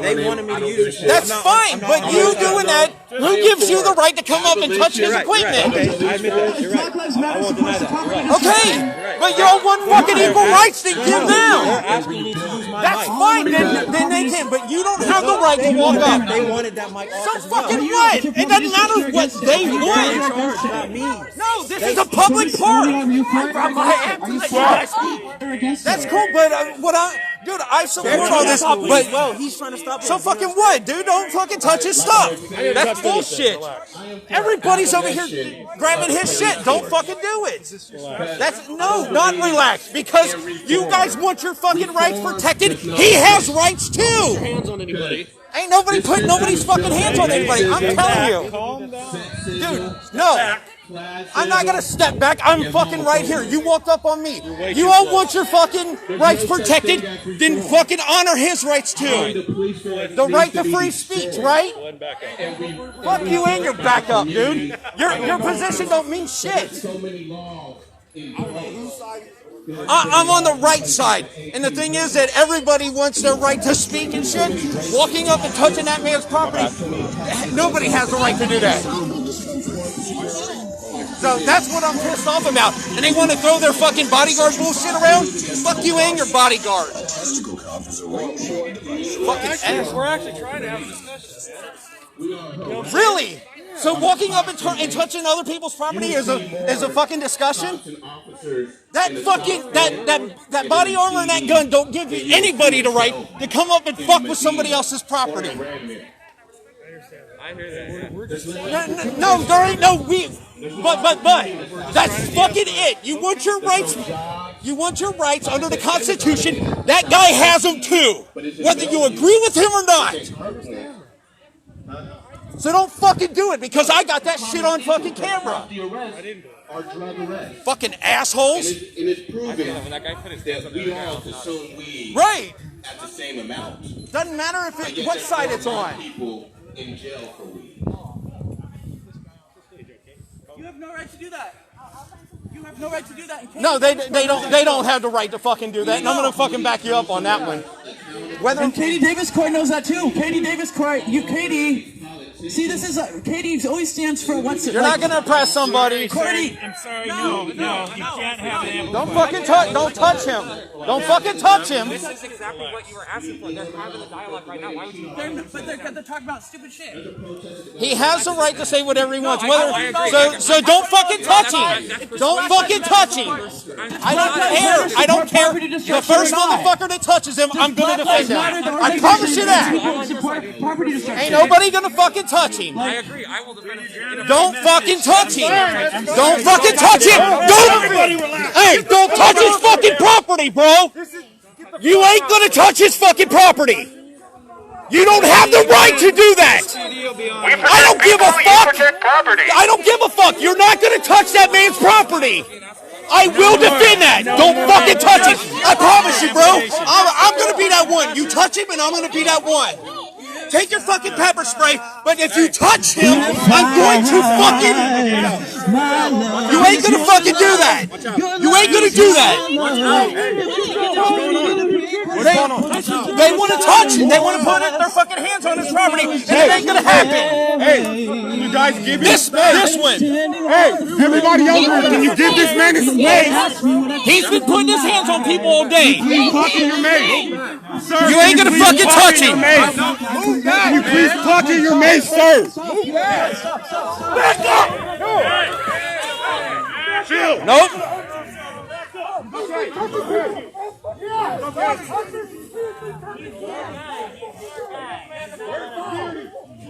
They wanted me to use it. That's fine, but you doing that, who gives you the right to come up and touch his equipment? Okay, I admit that. You're right. I won't deny that. Okay, but you all want fucking equal rights to give them. That's fine, then they can, but you don't have the right to walk up. They wanted that mic off. So fucking what? It doesn't matter what they want. No, this is a public park. That's cool, but dude, I support all this. But he's trying to stop. So fucking what, dude? Don't fucking touch his stuff. That's bullshit. Everybody's over here grabbing his shit. Don't fucking do it. Not relax, because you guys want your fucking rights protected. He has rights too. Hands on anybody. Ain't nobody putting nobody's fucking hands on anybody. I'm telling you. Dude, no. I'm not gonna step back. I'm fucking right here. You walked up on me. You all want your fucking rights protected, then fucking honor his rights too. The right to free speech, right? Fuck you and your backup, dude. Your position don't mean shit. I'm on the right side, and the thing is that everybody wants their right to speak and shit. Walking up and touching that man's property, nobody has the right to do that. So that's what I'm pissed off about. And they want to throw their fucking bodyguard bullshit around? Fuck you and your bodyguard. We're actually trying to have a discussion. Really? So walking up and touching other people's property is a fucking discussion? That body armor and that gun don't give anybody the right to come up and fuck with somebody else's property. I hear that. No, there ain't no but that's fucking it. You want your rights. You want your rights under the Constitution. That guy has them too, whether you agree with him or not. So don't fucking do it because I got that shit on fucking camera. Fucking assholes. And it's proven that we all consume weed at the same amount. Doesn't matter what side it's on. People in jail for weed. You have no right to do that. You have no right to do that. No, they don't have the right to fucking do that, and I'm gonna fucking back you up on that one. And Katie Davis Court knows that too. Katie Davis Court, Katie. See, this is Katie always stands for what's it. You're not gonna oppress somebody. Courtney, I'm sorry, no, you can't have an Don't fucking touch him. Don't fucking touch him. This is exactly what you were asking for. They're having a dialogue right now. Why would you? They're talking about stupid shit. He has the right to say whatever he wants. So don't fucking touch him. Don't fucking touch him. I don't care. I don't care. The first motherfucker that touches him, I'm gonna defend him. I promise you that. Ain't nobody gonna fucking touch him. I agree. I will defend him. Don't fucking touch him. Don't fucking touch him. Don't touch his fucking property, bro. You ain't gonna touch his fucking property. You don't have the right to do that. I don't give a fuck. I don't give a fuck. You're not gonna touch that man's property. I will defend that. Don't fucking touch him. I promise you, bro. I'm gonna be that one. You touch him, and I'm gonna be that one. Take your fucking pepper spray, but if you touch him, I'm going to fucking... You ain't gonna fucking do that. You ain't gonna do that. They want to touch him. They want to put their fucking hands on his property, and it ain't gonna happen. Hey, you guys give this one. Hey, everybody else, can you give this man his space? He's been putting his hands on people all day. Please talk to your mate. Sir, you ain't gonna fucking touch him. Can you please talk to your mate, sir? Back up! Chill. Nope.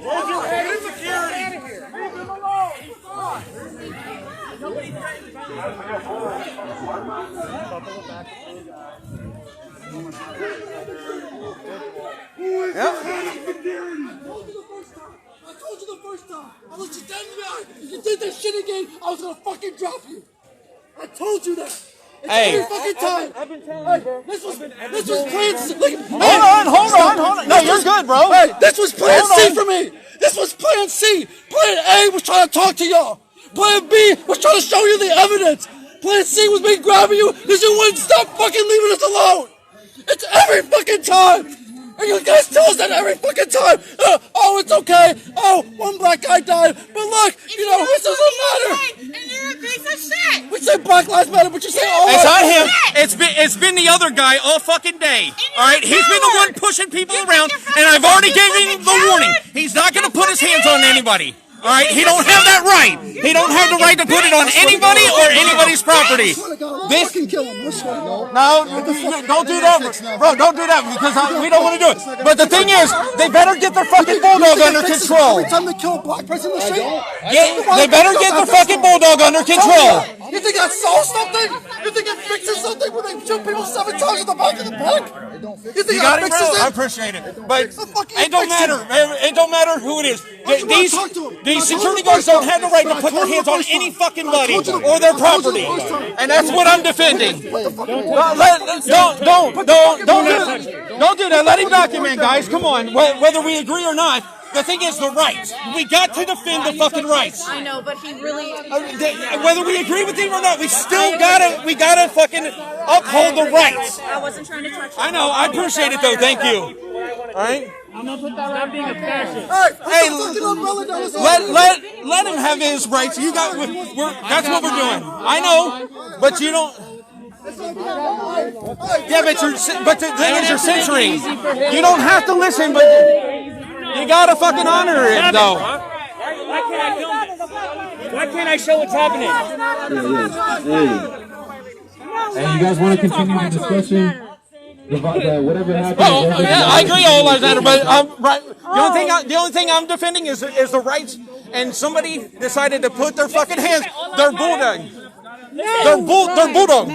Hold your head in security. Leave him alone. Yep. I told you the first time. I was just telling you, if you did that shit again, I was gonna fucking drop you. I told you that. Hey. Every fucking time. I've been telling you, bro. This was plan C. Hold on. No, you're good, bro. Hey, this was plan C for me. This was plan C. Plan A was trying to talk to y'all. Plan B was trying to show you the evidence. Plan C was me grabbing you because you wouldn't stop fucking leaving us alone. It's every fucking time. And you guys tell us that every fucking time. Oh, it's okay. Oh, one black guy died. But look, this doesn't matter. And you're a piece of shit. We say Black Lives Matter, but you say all It's not him. It's been the other guy all fucking day. All right, he's been the one pushing people around, and I've already given him the warning. He's not gonna put his hands on anybody. All right, he don't have that right. He don't have the right to put it on anybody or anybody's property. This no, don't do that, bro. Don't do that because we don't want to do it. But the thing is, they better get their fucking bulldog under control. Every time they kill a black person in the street, they better get their fucking bulldog under control. You think that solves something? You think it fixes something when they shoot people 7 times in the back of the back? You think that fixes it? I appreciate it, but it don't matter. It don't matter who it is. These security guards don't have the right to put their hands on any fucking body or their property, and that's what I'm defending. Don't do that. Let him document, guys. Come on, whether we agree or not. The thing is the rights. We got to defend the fucking rights. I know, but he really... Whether we agree with him or not, we still gotta fucking uphold the rights. I wasn't trying to touch you. I know, I appreciate it though, thank you. Alright? I'm gonna put that right being a fascist. Hey, let him have his rights. That's what we're doing. I know, but you don't... Yeah, but the thing is, you're censoring. You don't have to listen, but you gotta fucking honor it, though. Why can't I kill Why can't I show what's happening? And you guys want to continue the discussion? Whatever happened. Oh, yeah, I agree. All lives matter, but right. The only thing I'm defending is the rights. And somebody decided to put their fucking hands. They're bulldog. They're bulldog.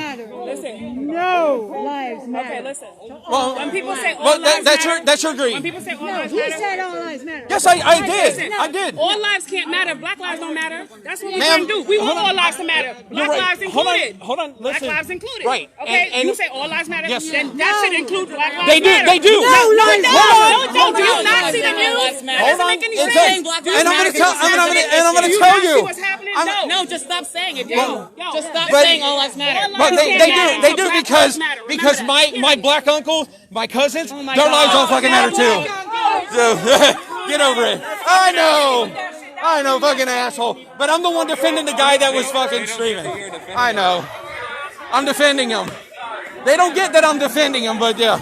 Listen, no lives matter. Okay, listen. Well, when people say all lives matter, that's your greed. When people say all lives matter, he said all lives matter. Yes, I did. Listen, I did. All lives can't matter. If Black lives don't matter. That's what we're trying to do. We want all lives to matter. Black lives included. Hold on. Black Listen. lives included. Right. Okay. And You say all lives matter. Yes. Then that should include Black lives They do. matter. They do. No. Do you not see the news? That doesn't make any sense. And I'm gonna tell you. What's happening? No, just stop saying it, dude. Well, just stop saying all lives matter. But they do because my black uncle, my cousins, their lives all fucking matter too. So get over it. I know, fucking asshole. But I'm the one defending the guy that was fucking streaming. I know. I'm defending him. They don't get that I'm defending him, but yeah.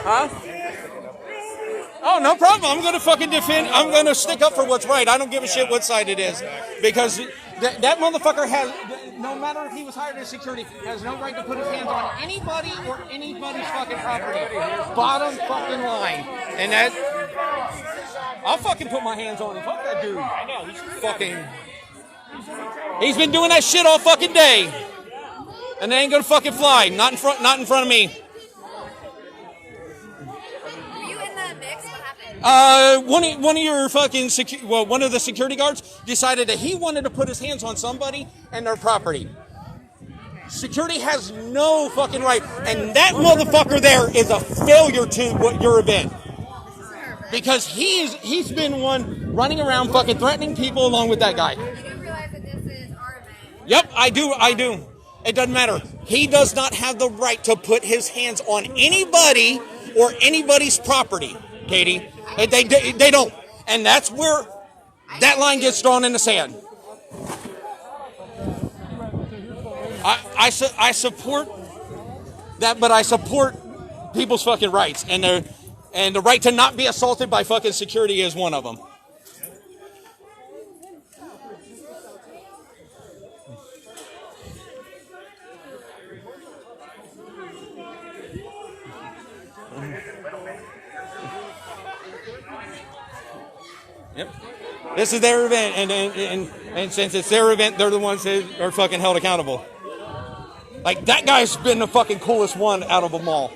Huh? Oh, no problem. I'm going to fucking defend. I'm going to stick up for what's right. I don't give a shit what side it is. Because that motherfucker has, no matter if he was hired as security, has no right to put his hands on anybody or anybody's fucking property. Bottom fucking line. And that, I'll fucking put my hands on him. Fuck that dude. I know. He's been doing that shit all fucking day. And they ain't going to fucking fly. Not in front of me. One of your fucking one of the security guards decided that he wanted to put his hands on somebody and their property. Security has no fucking right, and that motherfucker there is a failure to what your event, because he's been one running around fucking threatening people along with that guy. You do realize that this is our event? Yep, I do. It doesn't matter. He does not have the right to put his hands on anybody or anybody's property, Katie. They don't. And that's where that line gets drawn in the sand. I support that, but I support people's fucking rights. And the right to not be assaulted by fucking security is one of them. Yep. This is their event, and since it's their event, they're the ones that are fucking held accountable. Like, that guy's been the fucking coolest one out of them all.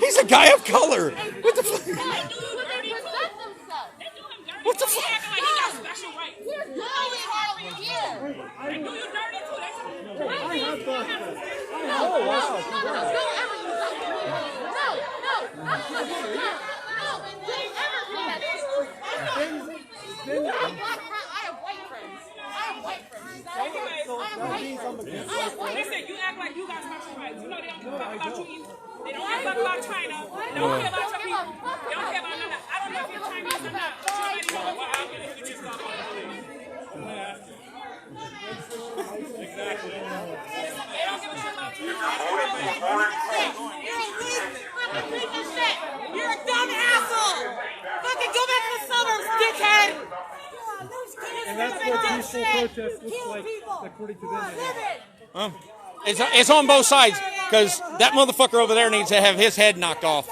He's a guy of color. What the fuck? What the fuck? Oh, wow. Listen, you act like you got special rights. You know they don't give a fuck about you either. They don't give a fuck about China. They don't care about your people. They don't care about none of that. I don't know if you're Chinese or not. But you already know what happened if you just stop on Exactly. They don't give a shit about you. You're a dumb asshole. Fucking go back to the suburbs. dickhead! And that's what peaceful protest looks like, according to them. It's on both sides, because that motherfucker over there needs to have his head knocked off.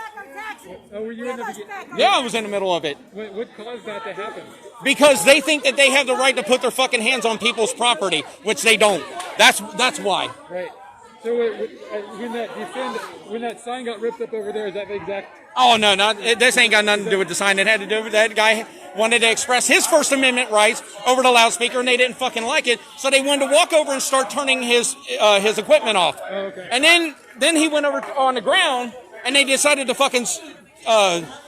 Oh, were you in the beginning? Yeah, I was in the middle of it. What caused that to happen? Because they think that they have the right to put their fucking hands on people's property, which they don't. That's why. Right. So when that sign got ripped up over there, is that the exact? Oh, no, this ain't got nothing to do with the sign. It had to do with that guy wanted to express his First Amendment rights over the loudspeaker, and they didn't fucking like it, so they wanted to walk over and start turning his equipment off. Oh, okay. And then he went over on the ground, and they decided to fucking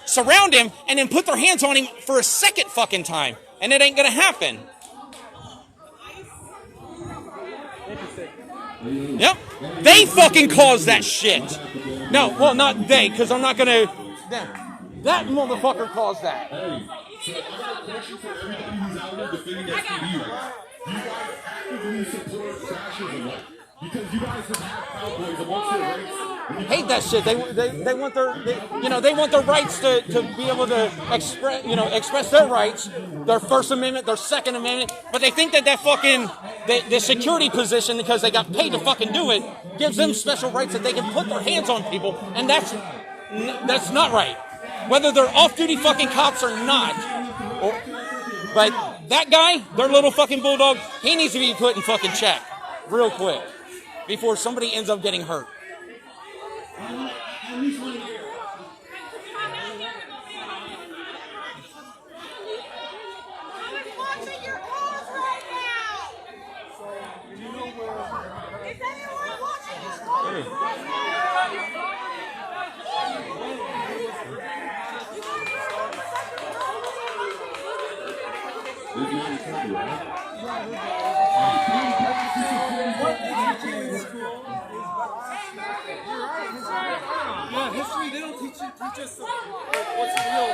surround him and then put their hands on him for a second fucking time. And it ain't gonna happen. Yep. They fucking caused that shit. No, well, not they, because I'm not gonna... That motherfucker caused that. Hey, so I got a question for everybody who's out there defending SPD rights. You guys actively support fascism, right? Because you guys have had cowboys amongst your ranks. Hate that shit. They want their rights to be able to express their rights, their First Amendment, their Second Amendment, but they think that fucking the security position, because they got paid to fucking do it, gives them special rights that they can put their hands on people, and that's not right. Whether they're off-duty fucking cops or not. But that guy, their little fucking bulldog, he needs to be put in fucking check real quick before somebody ends up getting hurt. Yeah, history, they don't teach us what's real.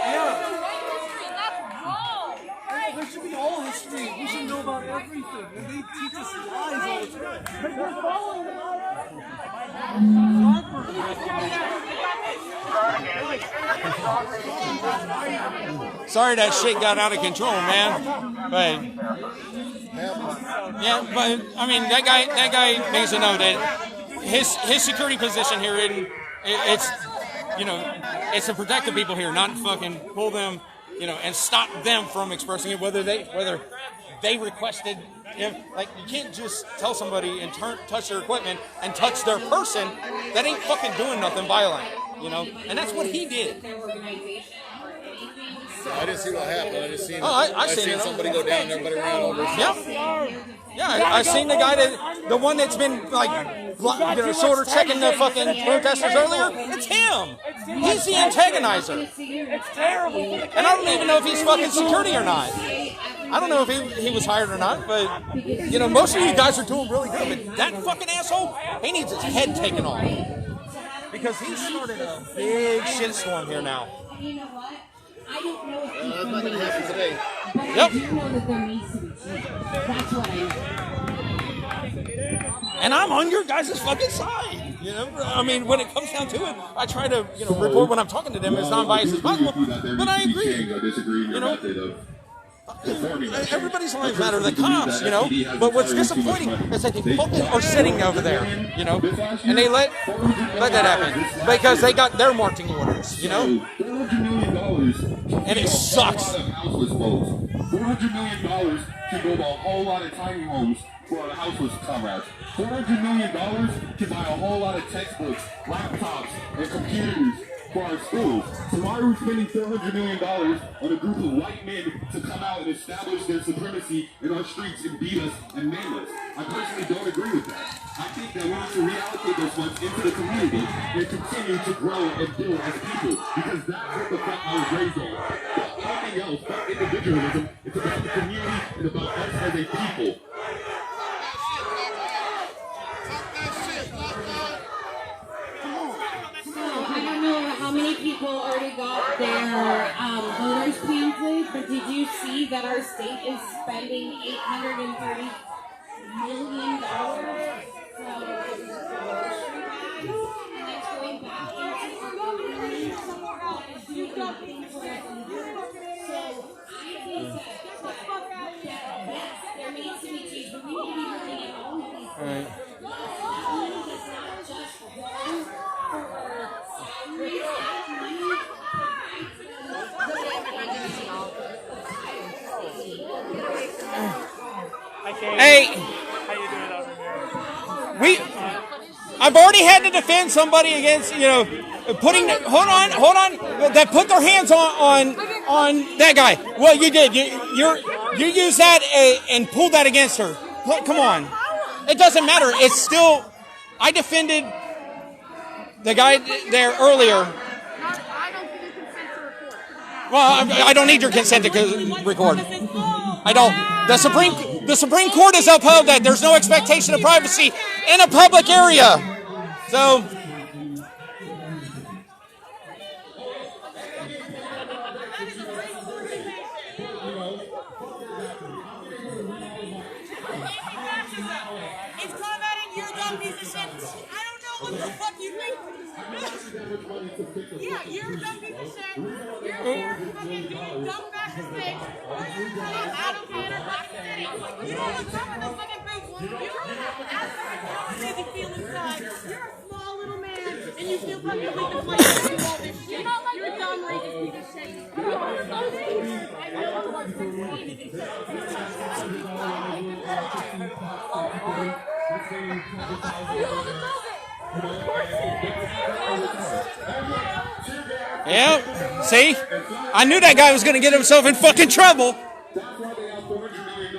Yeah. There should be all history. We should know about everything. And they teach us lies all the time. But we're following them Sorry that shit got out of control, man. But yeah, but I mean that guy needs to know that his security position here it's to protect the people here, not fucking pull them, and stop them from expressing it, whether they requested him. Like, you can't just tell somebody and touch their equipment and touch their person that ain't fucking doing nothing violent, and that's what he did. I didn't see what happened. I just seen. I seen somebody go down. Everybody ran over. Yep. Yeah, I seen the guy the one that's been sort of checking the fucking protesters earlier. It's him. He's the antagonizer. It's terrible. And I don't even know if he's fucking security or not. I don't know if he was hired or not, but most of you guys are doing really good. But that fucking asshole, he needs his head taken off because he started a big shitstorm here now. You know what? I don't know if That's not going to happen today. but I do know that there needs to be change. That's what I know. And I'm on your guys' fucking side. I mean, when it comes down to it, I try to, report when I'm talking to them as non-biased as possible. But I agree. Everybody's lives matter, the cops, But what's disappointing is that they fucking are sitting over there, and they let that happen because they got their marching orders, And it sucks. $400 million can build a whole lot of tiny homes for our houseless comrades. $400 million can buy a whole lot of textbooks, laptops, and computers for our schools. So why are we spending $400 million on a group of white men to come out and establish their supremacy in our streets and beat us and maim us? I personally don't agree with that. I think that we need to reallocate those funds into the community and continue to grow and build as people, because that's what the fuck I was raised on. But anything else, but individualism, it's about the community and about us as a people. I don't know how many people already got their voters pamphlet, but did you see that our state is spending $830 million? So and that's going back into our government. Hey, I've already had to defend somebody against, putting. Hold on. That put their hands on that guy. Well, you did. You used that and pulled that against her. Come on. It doesn't matter. It's still. I defended the guy there earlier. Well, I don't need your consent to record. I don't. The Supreme Court has upheld that there's no expectation of privacy in a public area. So. It's commenting, you're a dumb piece of shit. I don't know what the fuck you think. Yeah, you're a dumb piece of shit. You're here fucking doing dumb fascist things. I don't care. You don't look dumb in those fucking boots. You don't have as fucking you feel inside. You're a small little man and you feel fucking weak and like you're not like you're a dumb racist piece of shit. You're a dumb thing. I know you are 16 Yeah, see? I knew that guy was going to get himself in fucking trouble. That's why they have $400 million,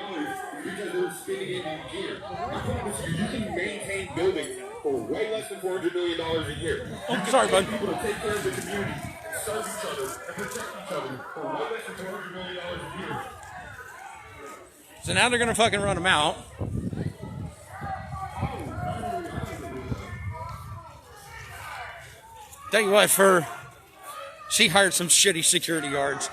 because they're spinning it in gear. I promise you, you can maintain buildings for way less than $400 million a year. Oh, sorry, bud. People to take care of the community, and serve each other, and protect each other for way less than $400 million a year. So now they're going to fucking run him out. Tell you what, she hired some shitty security guards.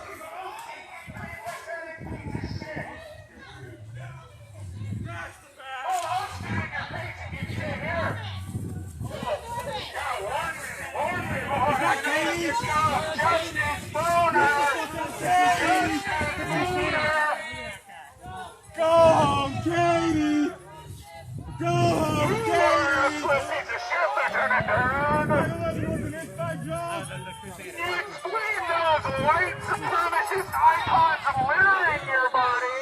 Go home, Katie! Go home, Katie! Explain those white supremacist icons littering your body.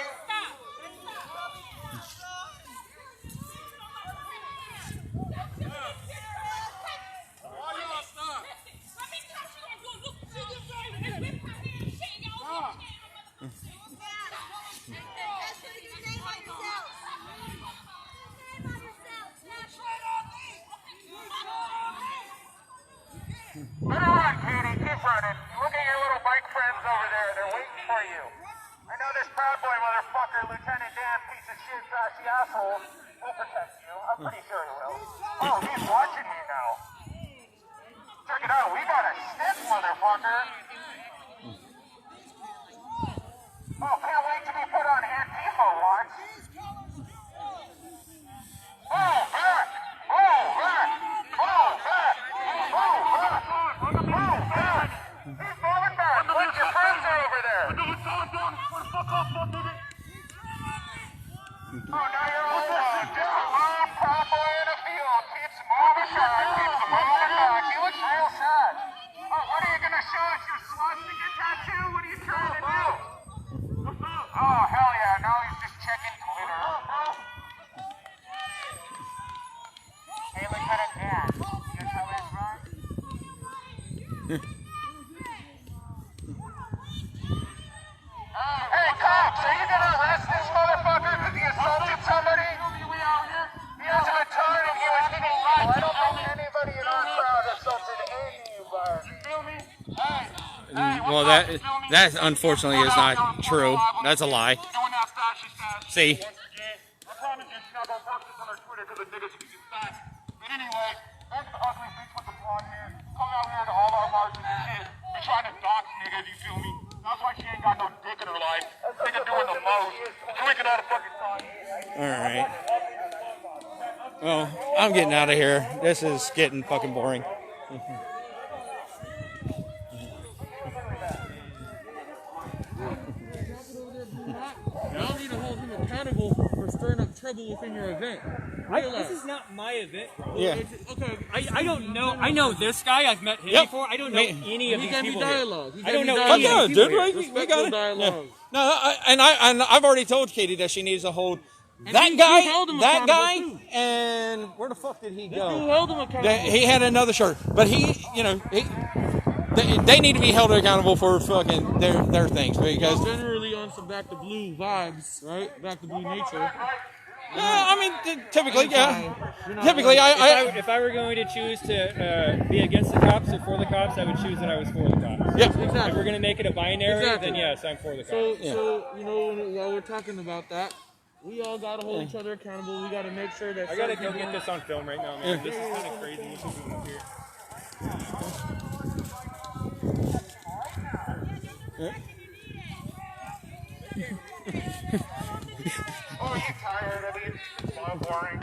Run on, Katie, keep running. Look at your little bike friends over there. They're waiting for you. I know this Proud Boy motherfucker, Lieutenant Dan, piece of shit, trashy asshole, will protect you. I'm pretty sure he will. Oh, he's watching me now. Check it out. We got a stiff motherfucker. Oh, can't wait to be put on Antifa watch. Oh, back! Oh, back! Oh, back! Oh, back! Oh, back! He's moving back. Look, your friends are over there. Oh, now you're all alone. Just a lone Proud Boy in a field. Keeps moving back. Keeps moving back. He looks real sad. Oh, what are you going to show us? Your swastika tattoo? What are you trying to do? Oh, hell yeah. Now he's just checking Twitter. Hey, Lieutenant Dan. You know how this runs? Hey, cops, are you gonna arrest this motherfucker because he assaulted somebody? He has a baton and he was getting locked. I don't think anybody in our crowd assaulted anybody. You feel me? Hey, Well, that unfortunately is not true. That's a lie. See? I promise you, I'm gonna post this on our Twitter because the niggas speak fast. But anyway, there's the ugly bitch with the blonde hair. Come out here to all our marches and shit. We're trying to dox niggas, you feel me? That's why she ain't got no dick in her life. Nigga doing the most. Drinking all the fucking time. Alright. Well, I'm getting out of here. This is getting fucking boring. trouble within your event. This is not my event, bro. Yeah. Okay. I don't know. I know this guy. I've met him before. I don't know any of He these gave me people here. dialogue. I don't know Fuck any yeah, of these people dude. here. We got it. dialogue. Yeah. No, and I've already told Katie that she needs to hold And that he guy, held him that guy, accountable, too. and where the fuck did he This go? dude held him accountable. He had another shirt, but they need to be held accountable for fucking their things because. Generally on some back to blue vibes, right? Back to blue nature. I mean, typically, yeah. Typically, if I were going to choose to be against the cops or for the cops, I would choose that I was for the cops. Yeah, exactly. If we're going to make it a binary, Exactly. then yes, I'm for the cops. So while we're talking about that, we all gotta hold each other accountable. We gotta make sure that. I gotta go get this on film right now, man. This is kind of crazy. What you're doing up here. Oh, are you tired of it? So boring.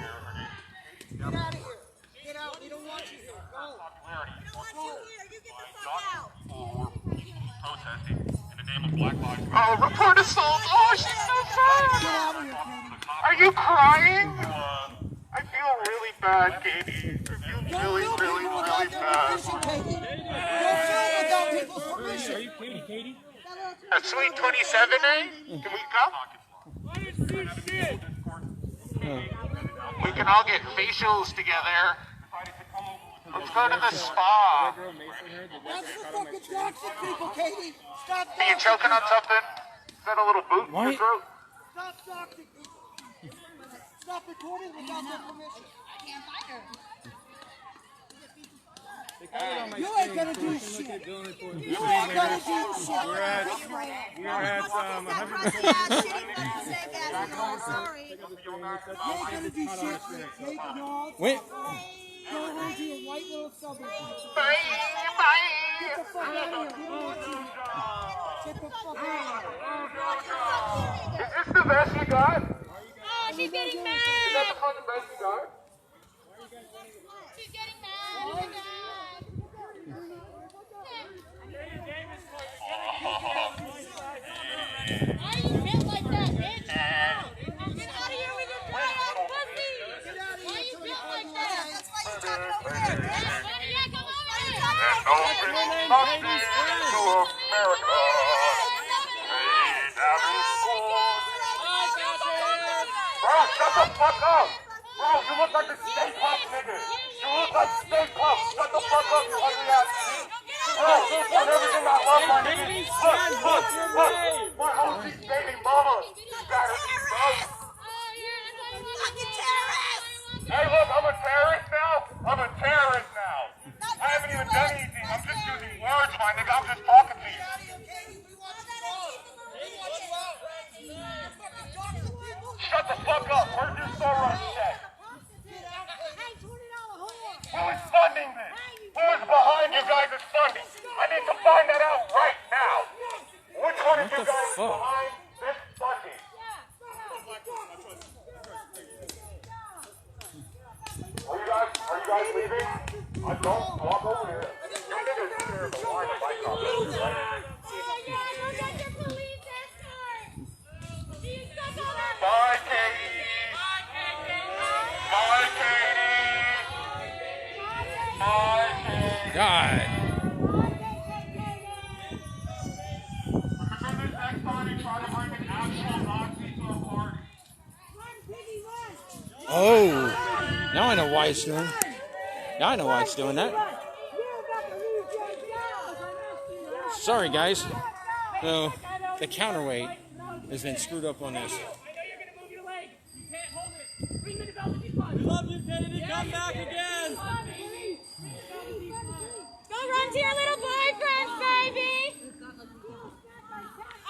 Get out of here. Get out. We don't want you here. Go. We don't want you here. You get the fuck out. Protesting in the name of Black Lives Matter. Oh, report assault. Oh, she's so sad. Get out of here, Katie. Are you crying? I feel really bad, Katie. I feel really bad. Katie. Don't film without people's permission. Are you Katie? Katie? A sweet 27, eh? Can we come? We can all get facials together. Let's go to the spa. That's the fucking toxic people, Katie. Stop Are you choking on something? Is that a little boot in your throat? Stop toxic people. Stop recording without their permission. I can't find her. You ain't gonna do shit. You ain't gonna do shit. We're at Sorry. You ain't gonna do shit. Take y'all. Wait. Go home to your white little suburb. Bye. Get the fuck out of here. We don't want you. Get the fuck out of here. Is this the best you got? Oh, she's getting mad. Is that the fucking best you got? She's getting mad. Oh my God. Why are you built like that, bitch? Get out of here with your dry ass pussy. Why are you built like that? That's why you're talking over there. Yeah, come over here. And open nothing to America. Bro, shut the fuck up! Bro, you look like a Stay Puft nigga! You look like Stay Puft! Shut the fuck up, you ugly ass shit! Bro, on everything I love, my nigga! Look! My OG baby mama! You got it, bro! Fucking terrorist! Hey, look, I'm a terrorist now? I'm a terrorist now! I haven't even done anything, I'm just using words, my nigga, I'm just talking to you! Shut the fuck up! Where's your Soros check? Who is funding this? Who is behind you guys' funding? I need to find that out right now. Which one of you guys is behind this funding? Are you guys leaving? I don't walk over here. You niggas scared the line of bike cops. Bye, Katie. Bye, Katie. Bye, Katie. God. Next time you try to bring an actual Nazi to a party. Oh. Now I know why it's doing. Now I know why it's doing that. Sorry, guys. So the counterweight has been screwed up on this. We love you, Katie. Come back again. Go run to your little boyfriends, baby. I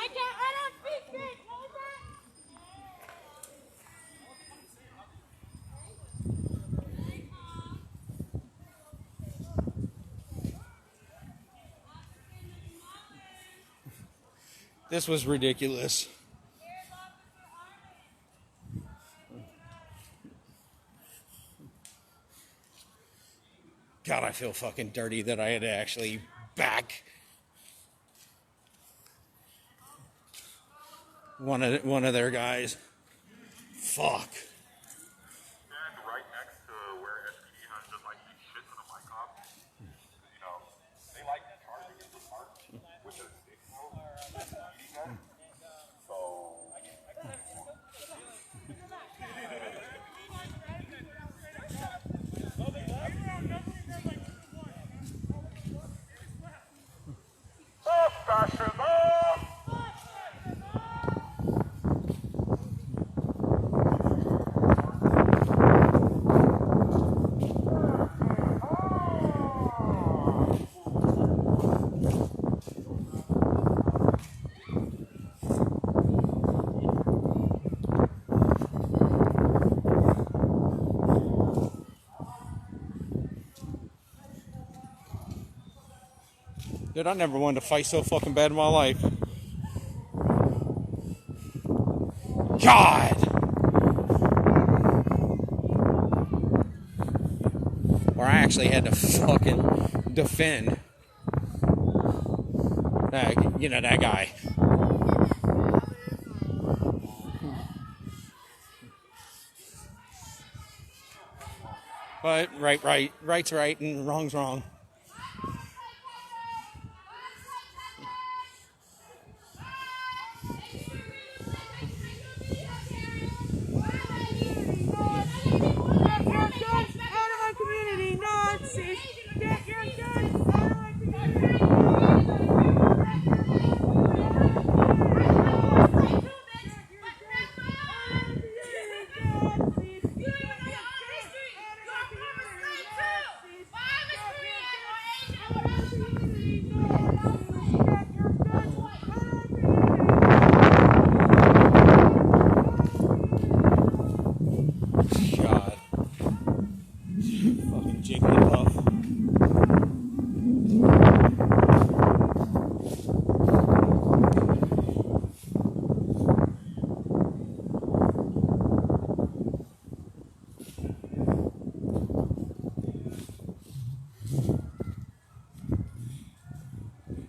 don't speak straight. Hold that. This was ridiculous. God, I feel fucking dirty that I had to actually back one of their guys. Fuck. And right next to where SPD has just like these shit to the mic off, you know, they like charging into the park with their sticks out, eating them. So. Dude, I never wanted to fight so fucking bad in my life. God! Where I actually had to fucking defend that, you know, that guy. But right's right and wrong's wrong. God. Fucking Jigglypuff.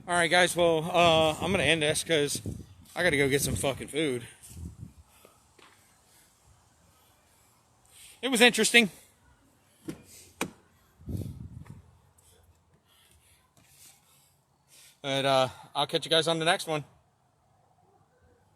Alright guys, well, I'm gonna end this because I gotta go get some fucking food. It was interesting. But I'll catch you guys on the next one.